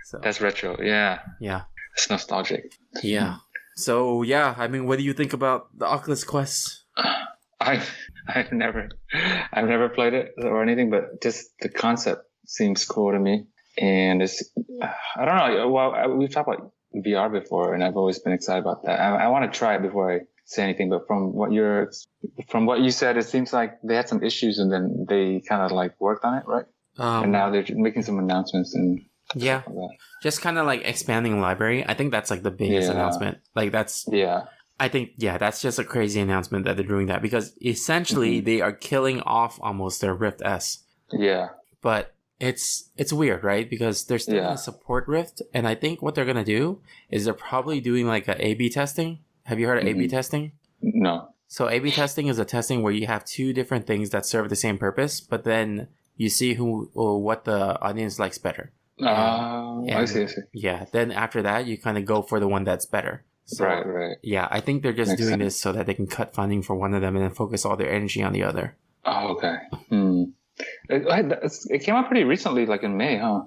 So that's retro. Yeah. Yeah. It's nostalgic. Yeah. So, yeah, I mean, what do you think about the Oculus Quest? I've never played it or anything, but just the concept seems cool to me. And it's, I don't know. Well, we've talked about VR before, and I've always been excited about that. I want to try it before I say anything, but from what you said, it seems like they had some issues and then they kind of like worked on it, right? And now they're making some announcements and yeah, like just kind of like expanding library. I think that's like the biggest announcement. Like that's I think that's just a crazy announcement that they're doing that because essentially they are killing off almost their Rift S. Yeah, but it's weird, right? Because they're still going to support Rift, and I think what they're going to do is they're probably doing like a A/B testing. Have you heard of A/B testing? No. So A/B testing is a testing where you have two different things that serve the same purpose, but then you see who or what the audience likes better. I see. Yeah. Then after that, you kind of go for the one that's better. So, right. Yeah, I think they're just doing this so that they can cut funding for one of them and then focus all their energy on the other. Oh, okay. It came out pretty recently, like in May, huh?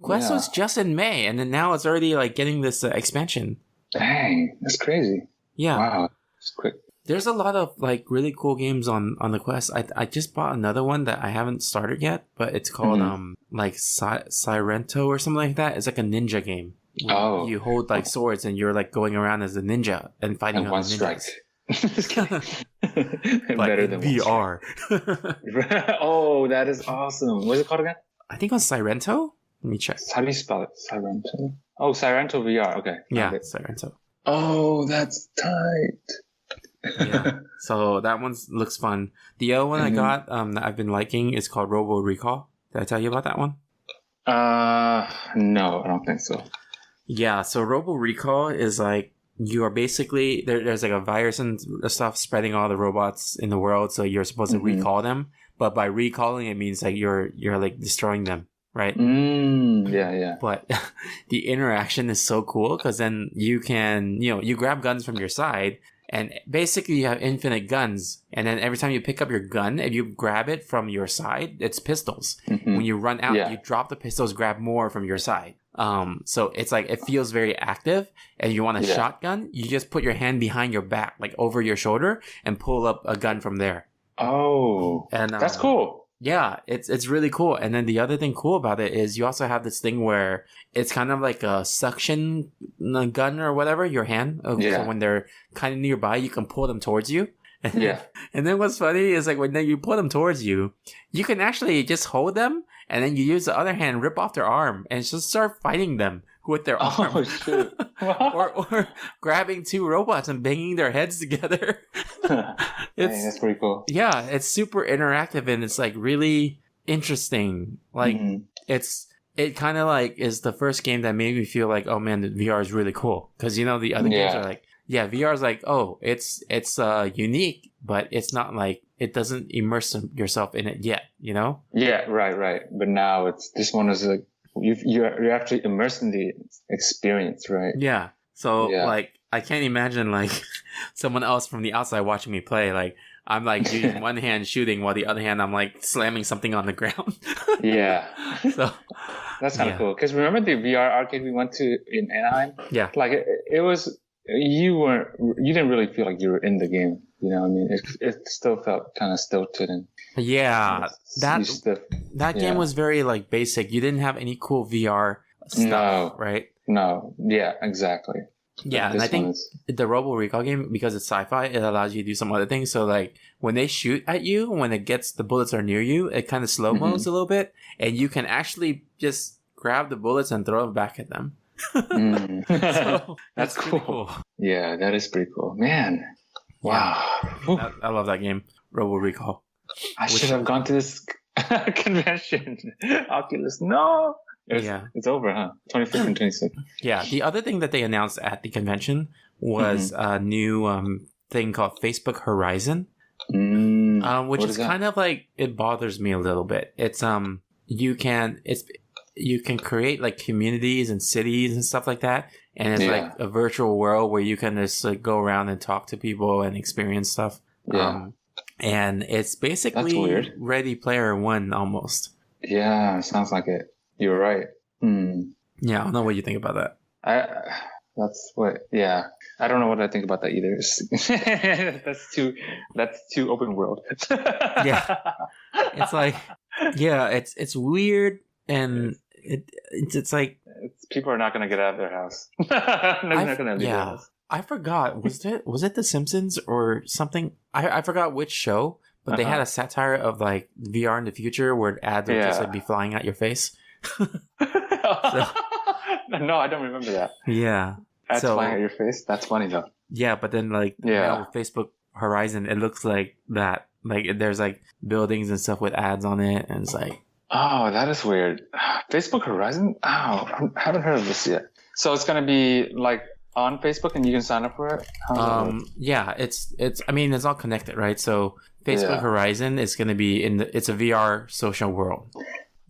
Quest was just in May, and then now it's already like getting this expansion. Dang, that's crazy. Yeah. Wow, it's quick. There's a lot of like really cool games on the Quest. I just bought another one that I haven't started yet, but it's called like Sirento or something like that. It's like a ninja game. You hold like swords and you're like going around as a ninja and fighting on the ninjas. Better than VR. Oh, that is awesome. What's it called again? I think it was Sirento. Let me check. How do you spell it? Sirento. Oh, Sirento VR. Okay. Yeah, Sirento. Oh, that's tight. Yeah. So that one looks fun. The other one I got that I've been liking is called Robo Recall. Did I tell you about that one? No, I don't think so. Yeah, so Robo Recall is like you are basically there's like a virus and stuff spreading all the robots in the world, so you're supposed to recall them. But by recalling it means like you're like destroying them, right? Yeah. But the interaction is so cool because then you can you grab guns from your side. And basically, you have infinite guns. And then every time you pick up your gun, if you grab it from your side, it's pistols. When you run out, you drop the pistols, grab more from your side. So it's like, it feels very active. And you want a shotgun, you just put your hand behind your back, like over your shoulder, and pull up a gun from there. Oh, and that's cool. Yeah, it's really cool. And then the other thing cool about it is you also have this thing where it's kind of like a suction gun or whatever, your hand. So when they're kind of nearby, you can pull them towards you. And then what's funny is like when you pull them towards you, you can actually just hold them and then you use the other hand, rip off their arm, and just start fighting them with their arm. Oh shit! or grabbing two robots and banging their heads together. Dang, that's pretty cool. Yeah, it's super interactive and it's like really interesting. Like it kind of like is the first game that made me feel like, oh man, the VR is really cool. Because the other games are like, yeah, VR is like, oh, it's unique, but it's not like it doesn't immerse yourself in it yet. Yeah, right. But now this one is like you're actually immersed in the experience, right? Yeah. So like I can't imagine like someone else from the outside watching me play. Like I'm like using one hand shooting while the other hand I'm like slamming something on the ground. Yeah. So that's kind of cool. Because remember the VR arcade we went to in Anaheim? Yeah. Like it was, you didn't really feel like you were in the game. You know what I mean? It still felt kind of stilted and that game was very like basic. You didn't have any cool VR stuff, right? No. Yeah, exactly. Yeah, and I think the Robo Recall game, because it's sci-fi, it allows you to do some other things. So like when they shoot at you, when the bullets are near you, it kind of slow-mos a little bit, and you can actually just grab the bullets and throw them back at them. So that's cool. Yeah, that is pretty cool. Man. Wow. Yeah. I love that game, Robo Recall. I should have gone to this convention. Oculus, no. It's over, huh? 25th and 26th. Yeah. The other thing that they announced at the convention was a new thing called Facebook Horizon, which is kind of like, it bothers me a little bit. It's you can create like communities and cities and stuff like that, and it's like a virtual world where you can just like go around and talk to people and experience stuff. And it's basically Ready Player One almost. Yeah, sounds like it. You're right. Yeah, I don't know what you think about that. I don't know what I think about that either. That's too open world. Yeah. It's like, it's weird, and it's like people are not going to get out of their house. They're not going to leave their house. I forgot. Was it The Simpsons or something? I forgot which show, but they had a satire of like VR in the future where ads would just like be flying at your face. No, I don't remember that. Yeah. Ads flying at your face? That's funny though. Yeah, but then like now with Facebook Horizon, it looks like that. Like there's like buildings and stuff with ads on it, and it's like, oh, that is weird. Facebook Horizon? Oh, I haven't heard of this yet. So it's gonna be like on Facebook, and you can sign up for it. Yeah, it's. I mean, it's all connected, right? So Facebook Horizon is gonna be it's a VR social world.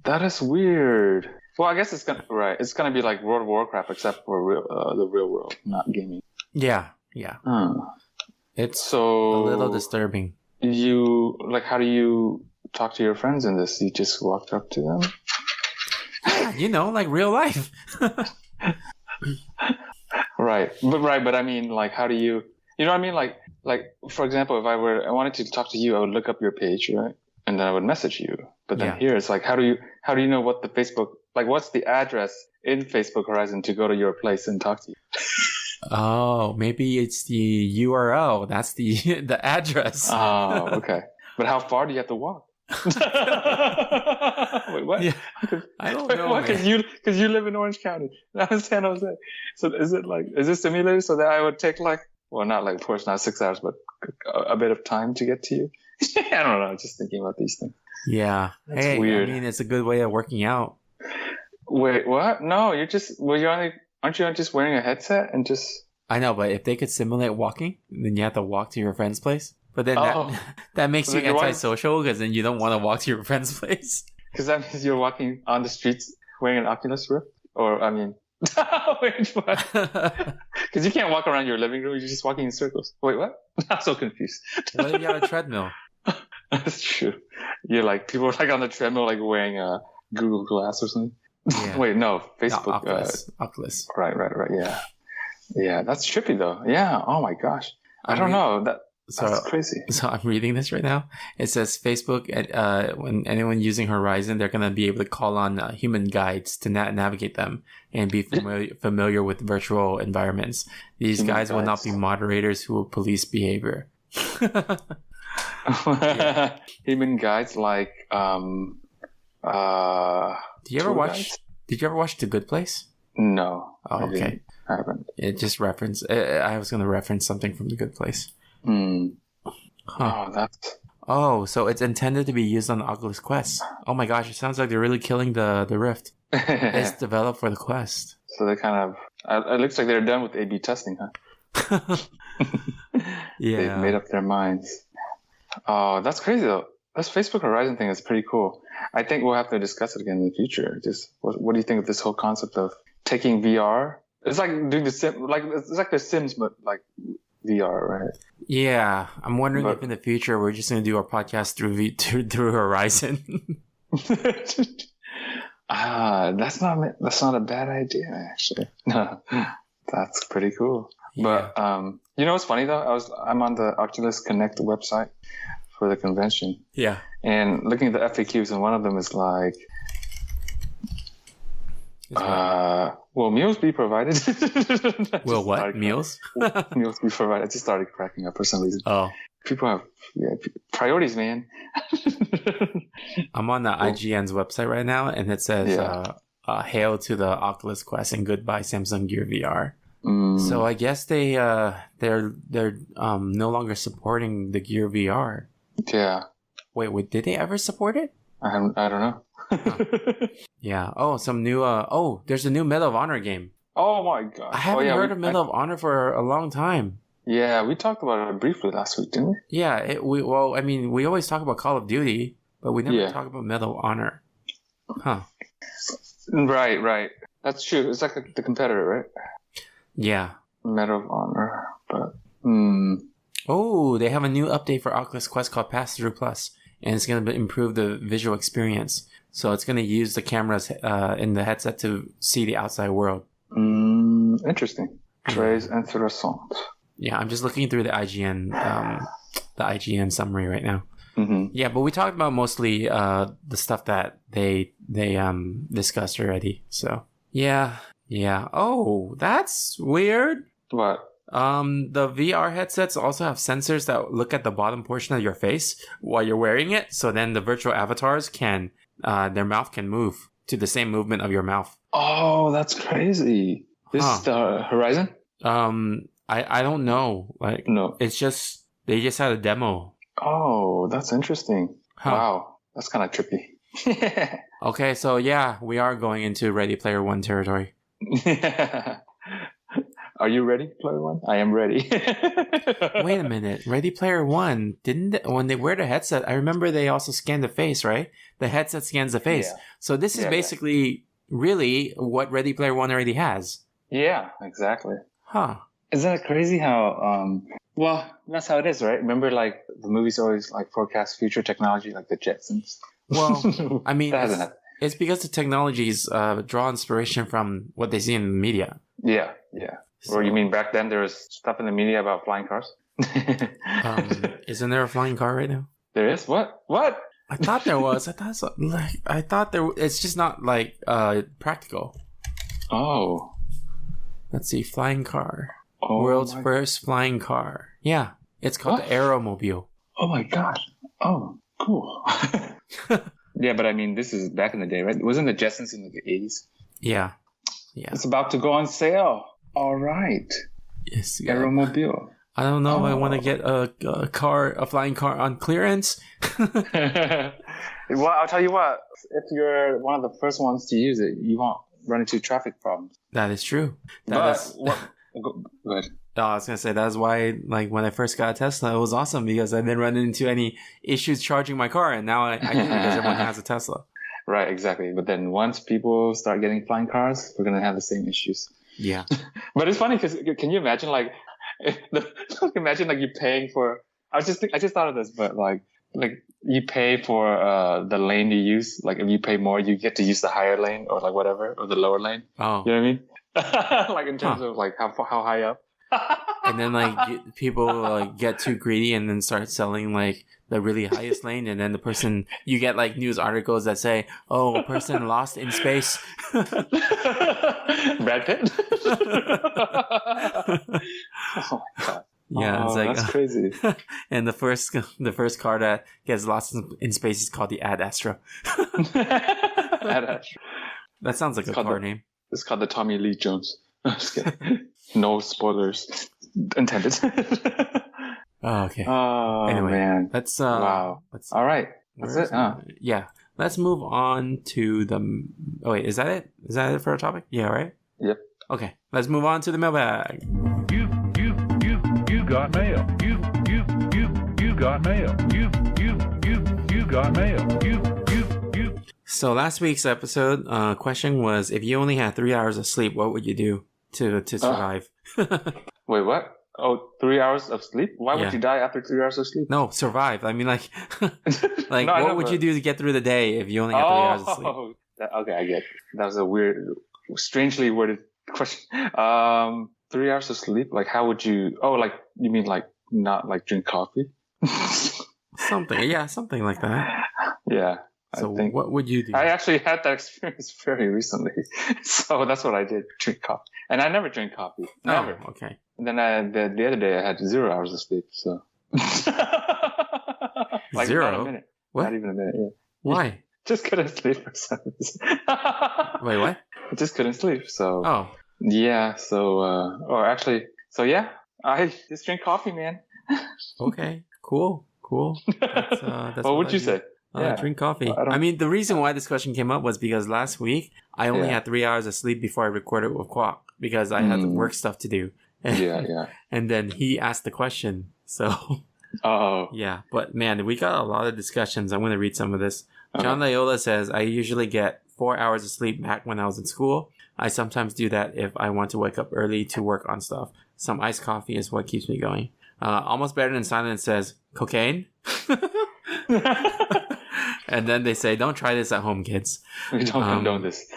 That is weird. Well, I guess it's gonna be like World of Warcraft, except for the real world, not gaming. Yeah. It's so a little disturbing. How do you talk to your friends in this? You just walked up to them? Yeah, like real life. Right. But I mean, like, how do you know what I mean? Like, for example, if I wanted to talk to you, I would look up your page, right? And then I would message you. But then here it's like, how do you know what the Facebook, like, what's the address in Facebook Horizon to go to your place and talk to you? Oh, maybe it's the URL. That's the address. Oh, okay. But how far do you have to walk? Wait, what? Yeah, I don't know. Because you live in Orange County. I'm in San Jose. So is this simulated so that I would take not 6 hours, but a bit of time to get to you? I don't know. Just thinking about these things. Yeah. That's weird. I mean, it's a good way of working out. Wait, what? No, aren't you just wearing a headset and just... I know, but if they could simulate walking, then you have to walk to your friend's place. But then that makes you antisocial, because then you don't want to walk to your friend's place. Because that means you're walking on the streets wearing an Oculus Rift? Or, I mean... Wait, what? Because you can't walk around your living room, you're just walking in circles. Wait, what? I'm so confused. What if you have a treadmill? That's true. You're like, people are like on the treadmill, like wearing a Google Glass or something. Yeah. Wait, no, Facebook. No, Oculus. Right. Yeah. Yeah, that's trippy though. Yeah. Oh my gosh. I don't know. That's crazy. So I'm reading this right now. It says Facebook, when anyone using Horizon, they're going to be able to call on human guides to navigate them and be familiar with virtual environments. These guides will not be moderators who will police behavior. Human guides like Did you ever tour watch? guides? Did you ever watch The Good Place? No. Oh, I okay. didn't. I haven't. It just referenced. I was going to reference something from The Good Place. Hmm. Huh. Oh, that's. Oh, so it's intended to be used on the Oculus Quest. Oh my gosh, it sounds like they're really killing the Rift. It's developed for the Quest. So they kind of. It looks like they're done with A/B testing, huh? Yeah. They've made up their minds. Oh, that's crazy though. This Facebook Horizon thing is pretty cool. I think we'll have to discuss it again in the future. Just what do you think of this whole concept of taking VR? It's like doing the Sim, like it's like the Sims, but like VR, right? Yeah, I'm wondering But- if in the future we're just going to do our podcast through Horizon. That's not a bad idea actually. That's pretty cool. Yeah. But you know what's funny though? I'm on the Oculus Connect website for the convention Yeah. and looking at the FAQs, and one of them is like, will meals be provided? Will what? Meals? Meals be provided? I just started cracking up for some reason. Oh, People have priorities, man. I'm on the IGN's website right now, and it says, Yeah. "Hail to the Oculus Quest and goodbye Samsung Gear VR." Mm, So I guess they're no longer supporting the Gear VR. yeah, Wait, did they ever support it? I don't know. Yeah. Oh, some new. There's a new Medal of Honor game. Oh my god! I haven't yeah, heard of Medal of Honor for a long time. Yeah, we talked about it briefly last week, didn't we? Yeah. We always talk about Call of Duty, but we never Yeah. talk about Medal of Honor. Huh. Right. That's true. It's like the competitor, right? Yeah. Medal of Honor, but Oh, they have a new update for Oculus Quest called Pass Through Plus, and it's going to improve the visual experience. So it's going to use the cameras in the headset to see the outside world. interesting. Très intéressant. Yeah, I'm just looking through the IGN summary right now. Mm-hmm. Yeah, but we talked about mostly the stuff that they discussed already. So yeah. Oh, that's weird. What? The VR headsets also have sensors that look at the bottom portion of your face while you're wearing it. So then the virtual avatars can, their mouth can move to the same movement of your mouth. Oh, that's crazy. This is the Horizon? I don't know. Like, No. it's just, they just had a demo. Oh, that's interesting. Huh. Wow, that's kind of trippy. Okay, so yeah, we are going into Ready Player One territory. Are you ready, Player One? I am ready. Wait a minute. Ready Player One, when they wear the headset, I remember they also scan the face, right? The headset scans the face. Yeah. So this is basically really what Ready Player One already has. Yeah, exactly. Huh. Isn't it crazy how, well, that's how it is, right? Remember, like, the movies always, like, forecast future technology, like the Jetsons? Well, I mean, That hasn't happened. it's because the technologies draw inspiration from what they see in the media. Yeah. Or you So- mean back then there was stuff in the media about flying cars? Isn't there a flying car right now? There is? What? I thought there was. I thought there. It's just not like practical. Oh. Let's see, flying car. Oh World's my- first flying car. Yeah, it's called What? the Aeromobile. Oh my gosh. Oh, cool. Yeah, but I mean, this is back in the day, right? Wasn't the Jetsons in the 80s? Yeah. It's about to go on sale. All right. Yes. Aeromobile. I don't know if I Oh. want to get a flying car on clearance. Well, I'll tell you what. If you're one of the first ones to use it, you won't run into traffic problems. That is true. Go ahead. I was gonna say that's why, like, when I first got a Tesla, it was awesome because I didn't run into any issues charging my car, and now I do because everyone has a Tesla. Right, exactly. But then once people start getting flying cars, we're gonna have the same issues. Yeah. But it's funny because can you imagine imagine like you paying for? I just thought of this, but like you pay for the lane you use. Like if you pay more, you get to use the higher lane or like whatever or the lower lane. Oh. You know what I mean? Like in terms of like how high up. And then like people get too greedy and then start selling like the really highest lane, and then you get like news articles that say, "Oh, a person lost in space." Brad Pitt. Oh my god. Yeah, it's like that's crazy. and the first car that gets lost in space is called the Ad Astra. That sounds like a car name. It's called the Tommy Lee Jones. Just kidding. No spoilers intended. Oh, okay. Oh, Anyway, man. let's Wow. let's All right. That's it. yeah. Let's move on to the. Oh wait, is that it? Is that it for our topic? Yeah, right. Yep. Okay, let's move on to the mailbag. You got mail. You got mail. You got mail. You. So last week's episode question was, if you only had 3 hours of sleep, what would you do to survive? Wait, what? Oh, 3 hours of sleep? Why Yeah. would you die after 3 hours of sleep? No, survive. I mean, like, like No, I what know, would but- you do to get through the day if you only had 3 hours of sleep? Okay, I get it. That was a weird, strangely worded question. 3 hours of sleep? Like, how would you? Oh, like you mean like not like drink coffee? Something like that. Yeah. So I think what would you do? I actually had that experience very recently, so that's what I did: drink coffee. And I never drink coffee, never. Oh, okay. And then the other day I had 0 hours of sleep, so like Zero? Not a minute. What? Not even a minute. Yeah. Why? Just couldn't sleep for some reason. Wait, what? I just couldn't sleep. So Oh, yeah. So yeah. I just drink coffee, man. okay. Cool. That's What would I you do. say? Yeah. Drink coffee. I don't- I mean, the reason why this question came up was because last week I only Yeah. had 3 hours of sleep before I recorded with Quack because I had work stuff to do. Yeah. And then he asked the question. So Oh. yeah, but man, we got a lot of discussions. I'm going to read some of this. Okay. John Layola says, I usually get 4 hours of sleep back when I was in school. I sometimes do that if I want to wake up early to work on stuff. Some iced coffee is what keeps me going. Almost Better Than Silence says, cocaine? And then they say, don't try this at home, kids. We don't condone this.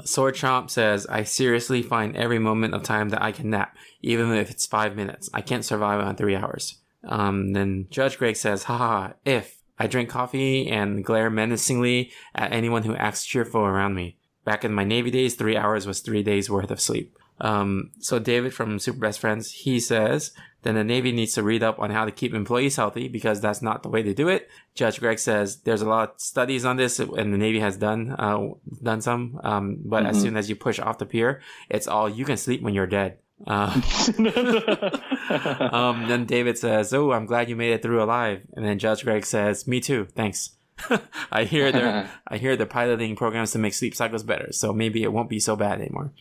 Sword Chomp says, I seriously find every moment of time that I can nap, even if it's 5 minutes. I can't survive on 3 hours. Then Judge Greg says, haha, if I drink coffee and glare menacingly at anyone who acts cheerful around me. Back in my Navy days, 3 hours was 3 days worth of sleep. So David from Super Best Friends, he says, then the Navy needs to read up on how to keep employees healthy because that's not the way to do it. Judge Greg says there's a lot of studies on this and the Navy has done some. But as soon as you push off the pier, it's all you can sleep when you're dead. Then David says, oh, I'm glad you made it through alive. And then Judge Greg says, me too. Thanks. I hear they're piloting programs to make sleep cycles better. So maybe it won't be so bad anymore.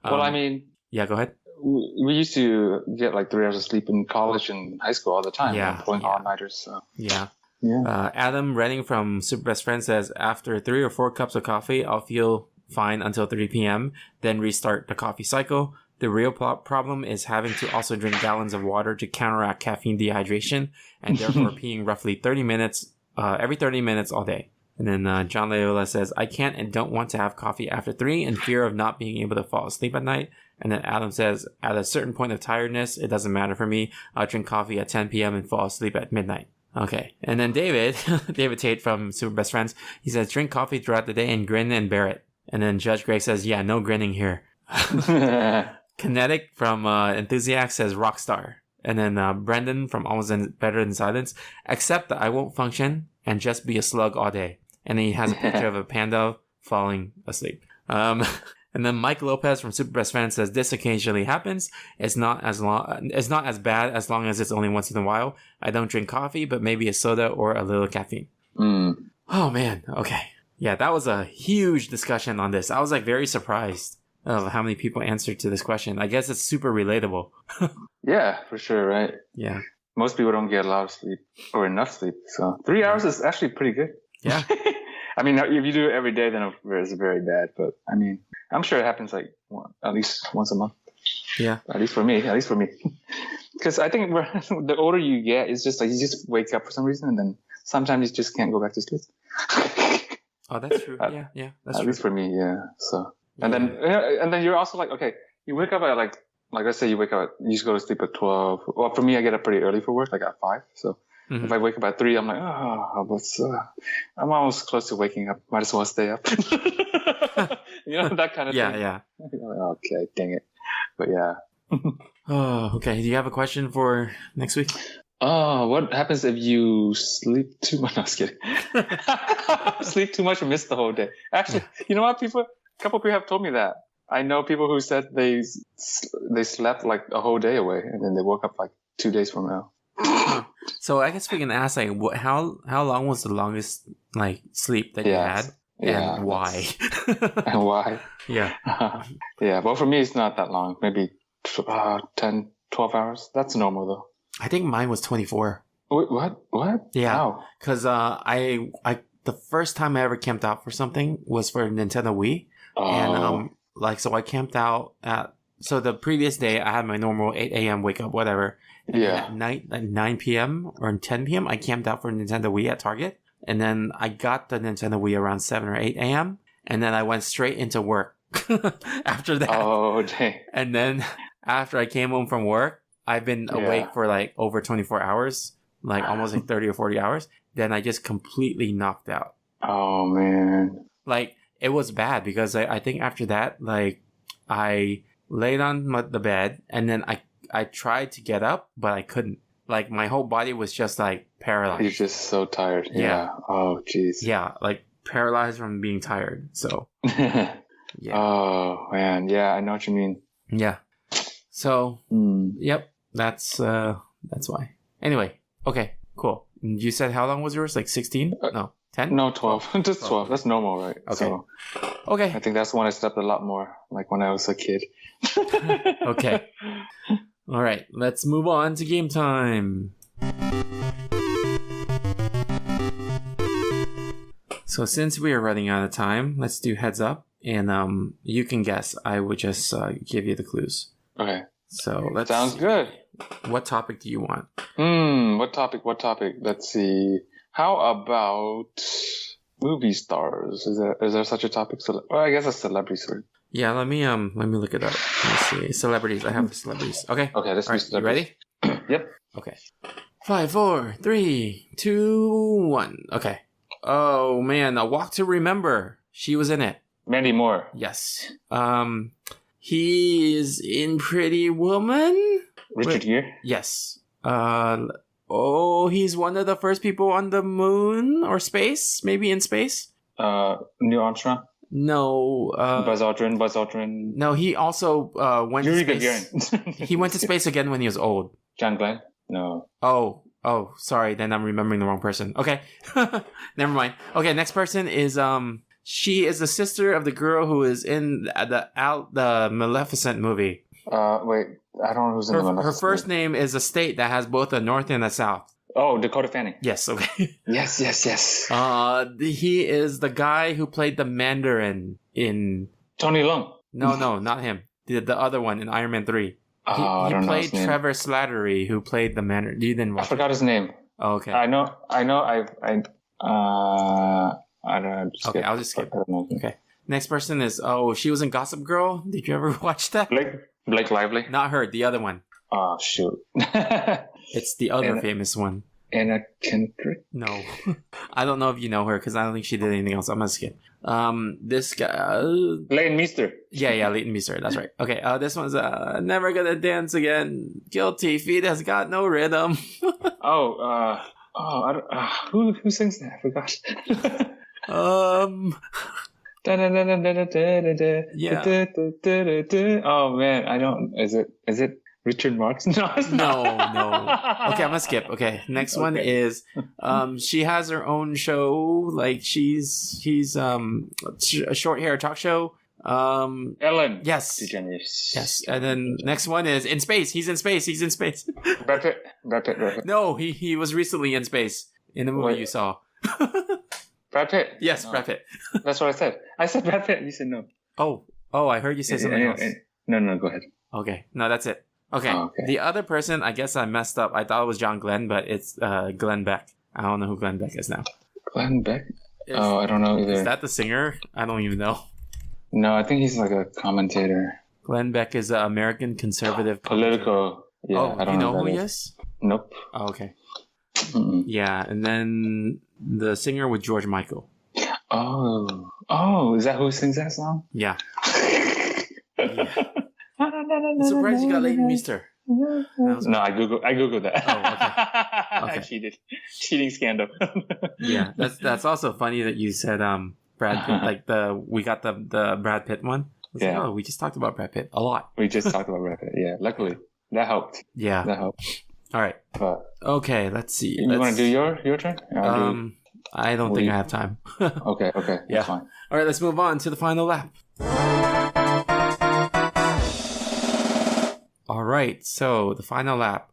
Well, I mean, yeah, go ahead. we used to get like 3 hours of sleep in college and high school all the time. Yeah, Pulling yeah. all-nighters. So. Yeah. Yeah. Adam Redding from Super Best Friend says, after 3 or 4 cups of coffee, I'll feel fine until 3 p.m., then restart the coffee cycle. The real problem is having to also drink gallons of water to counteract caffeine dehydration and therefore peeing roughly 30 minutes, every 30 minutes all day. And then John Layola says, I can't and don't want to have coffee after 3 in fear of not being able to fall asleep at night. And then Adam says, at a certain point of tiredness, it doesn't matter for me. I'll drink coffee at 10 p.m. and fall asleep at midnight. Okay. And then David Tate from Super Best Friends, he says, drink coffee throughout the day and grin and bear it. And then Judge Greg says, yeah, no grinning here. Kinetic from Enthusiast says, rockstar. And then Brendan from Almost Better Than Silence, except that I won't function and just be a slug all day. And then he has a picture of a panda falling asleep. And then Mike Lopez from Super Best Friend says, this occasionally happens. It's not as bad as long as it's only once in a while. I don't drink coffee, but maybe a soda or a little caffeine. Oh man. Okay. Yeah, that was a huge discussion on this. I was like very surprised of how many people answered to this question. I guess it's super relatable. Yeah, for sure, right? Yeah. Most people don't get a lot of sleep or enough sleep. So 3 hours is actually pretty good. Yeah. I mean, if you do it every day, then it's very bad. But I mean, I'm sure it happens like at least once a month. Yeah. At least for me. Because I think the older you get, it's just like you just wake up for some reason, and then sometimes you just can't go back to sleep. Oh, that's true. Yeah, that's At true. least for me, yeah. So and then you're also like, okay, you wake up at like let's say you wake up, you just go to sleep at 12. Well, for me, I get up pretty early for work, like at 5. So if I wake up at 3, I'm like, I'm almost close to waking up. Might as well stay up. You know, that kind of thing. Yeah. Okay, dang it. But yeah. Oh, okay. Do you have a question for next week? Oh, what happens if you sleep too much? No, I was kidding. Sleep too much and miss the whole day. Actually, you know what? A couple people have told me that. I know people who said they slept like a whole day away and then they woke up like 2 days from now. So I guess we can ask like, how long was the longest like sleep that you had, and why? And why? Yeah. Yeah, but for me, it's not that long. Maybe 10, 12 hours. That's normal though. I think mine was 24. Wait, what? Yeah. Wow. Because I the first time I ever camped out for something was for Nintendo Wii. Oh. And so I camped out so the previous day I had my normal 8 a.m. wake up, whatever. And then at night, at 9 p.m. or 10 p.m., I camped out for Nintendo Wii at Target. And then I got the Nintendo Wii around 7 or 8 a.m. And then I went straight into work after that. Oh, dang. And then after I came home from work, I've been awake for like over 24 hours, like almost like 30 or 40 hours. Then I just completely knocked out. Oh, man. Like, it was bad because I think after that, like, I laid on the bed and then I tried to get up, but I couldn't. Like, my whole body was just like paralyzed. You're just so tired. Yeah. Oh, jeez. Yeah, like paralyzed from being tired. So, yeah. Oh, man. Yeah, I know what you mean. Yeah. So, yep, that's why. Anyway, okay, cool. You said how long was yours? Like 16? No, 10? No, 12. Just 12. That's normal, right? Okay. So, okay. I think that's when I slept a lot more, like when I was a kid. Okay. All right, let's move on to game time. So since we are running out of time, let's do heads up. And you can guess. I would just give you the clues. Okay. So let's. Sounds good. What topic do you want? What topic? Let's see. How about movie stars? Is there such a topic? Well, I guess a celebrity story. Yeah, let me look it up. Let's see. Celebrities. I have celebrities. Okay. Okay, let's do celebrities. You ready? Yep. Okay. 5, 4, 3, 2, 1. Okay. Oh man, A Walk to Remember. She was in it. Mandy Moore. Yes. He is in Pretty Woman. Richard Gere. Yes. He's one of the first people on the moon or space, maybe in space. Neil Armstrong. No. Buzz Aldrin. No, he also went Yuri to space. Gagarin. He went to space again when he was old. John Glenn. No. Oh, sorry. Then I'm remembering the wrong person. Okay. Never mind. Okay, next person is she is the sister of the girl who is in the Maleficent movie. Wait, I don't know who's in the Maleficent. Her first name is a state that has both a north and a south. Oh, Dakota Fanning. Yes, okay. Yes. He is the guy who played the Mandarin in Tony Leung. No, not him. The other one in Iron Man 3. He I don't know played his name. Trevor Slattery, who played the Mandarin. You didn't watch I forgot his name. Oh, okay. I know. I don't know. Okay, I'll just skip. Okay. Next person is she was in Gossip Girl. Did you ever watch that? Blake Lively. Not her. The other one. Oh shoot. It's the other famous one. Anna Kendrick. No, I don't know if you know her because I don't think she did anything else. I'm gonna skip. This guy. Leighton Meester. Yeah, Leighton Meester. That's right. Okay. This one's Never Gonna Dance Again. Guilty Feet Has Got No Rhythm. Who sings that? I forgot. Yeah. Oh man, I don't. Is it Richard Marx? No, it's No. not. Okay, I'm gonna skip. Okay, next one is she has her own show. Like she's a short hair talk show. Ellen. Yes. DeGeneres. Yes. And then next one is in space. He's in space. Brad Pitt. No, he was recently in space in the movie you saw. Brad Pitt. Yes, No. Brad Pitt. That's what I said. I said Brad Pitt. You said no. Oh, I heard you say something else. No, go ahead. Okay, no, that's it. Okay. Oh, okay. The other person, I guess I messed up. I thought it was John Glenn, but it's Glenn Beck. I don't know who Glenn Beck is now. Glenn Beck? I don't know either. Is that the singer? I don't even know. No, I think he's like a commentator. Glenn Beck is an American conservative Political. Yeah, I don't know who that he is. is? Nope. Oh, okay. Mm-mm. Yeah, and then the singer with George Michael. Oh, is that who sings that song? Yeah. I'm surprised you got Leighton Meester. No, I googled that. Oh, okay. I cheated. Cheating scandal. Yeah, that's also funny that you said Brad Pitt, like we got the Brad Pitt one. I was like, Yeah. oh, we just talked about Brad Pitt a lot. We just talked about Brad Pitt. Yeah, luckily that helped. Yeah. That helped. All right. But Okay, let's see. you want to do your turn? I don't think I have time. Okay. Yeah. That's fine. All right, let's move on to the final lap. All right, so the final lap.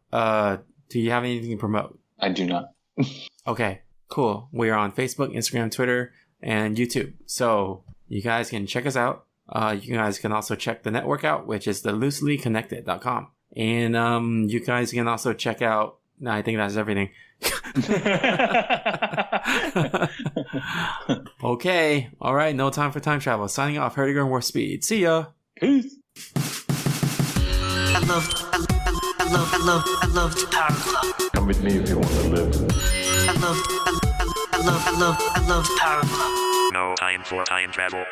Do you have anything to promote? I do not. Okay, cool. We are on Facebook, Instagram, Twitter, and YouTube. So you guys can check us out. You guys can also check the network out, which is the looselyconnected.com. And you guys can also check out, no, I think that's everything. Okay, all right, no time for time travel. Signing off, Hurdy and Warp Speed. See ya. Peace. I love the power of love. Come with me if you want to live. I love the power of love. No time for time travel.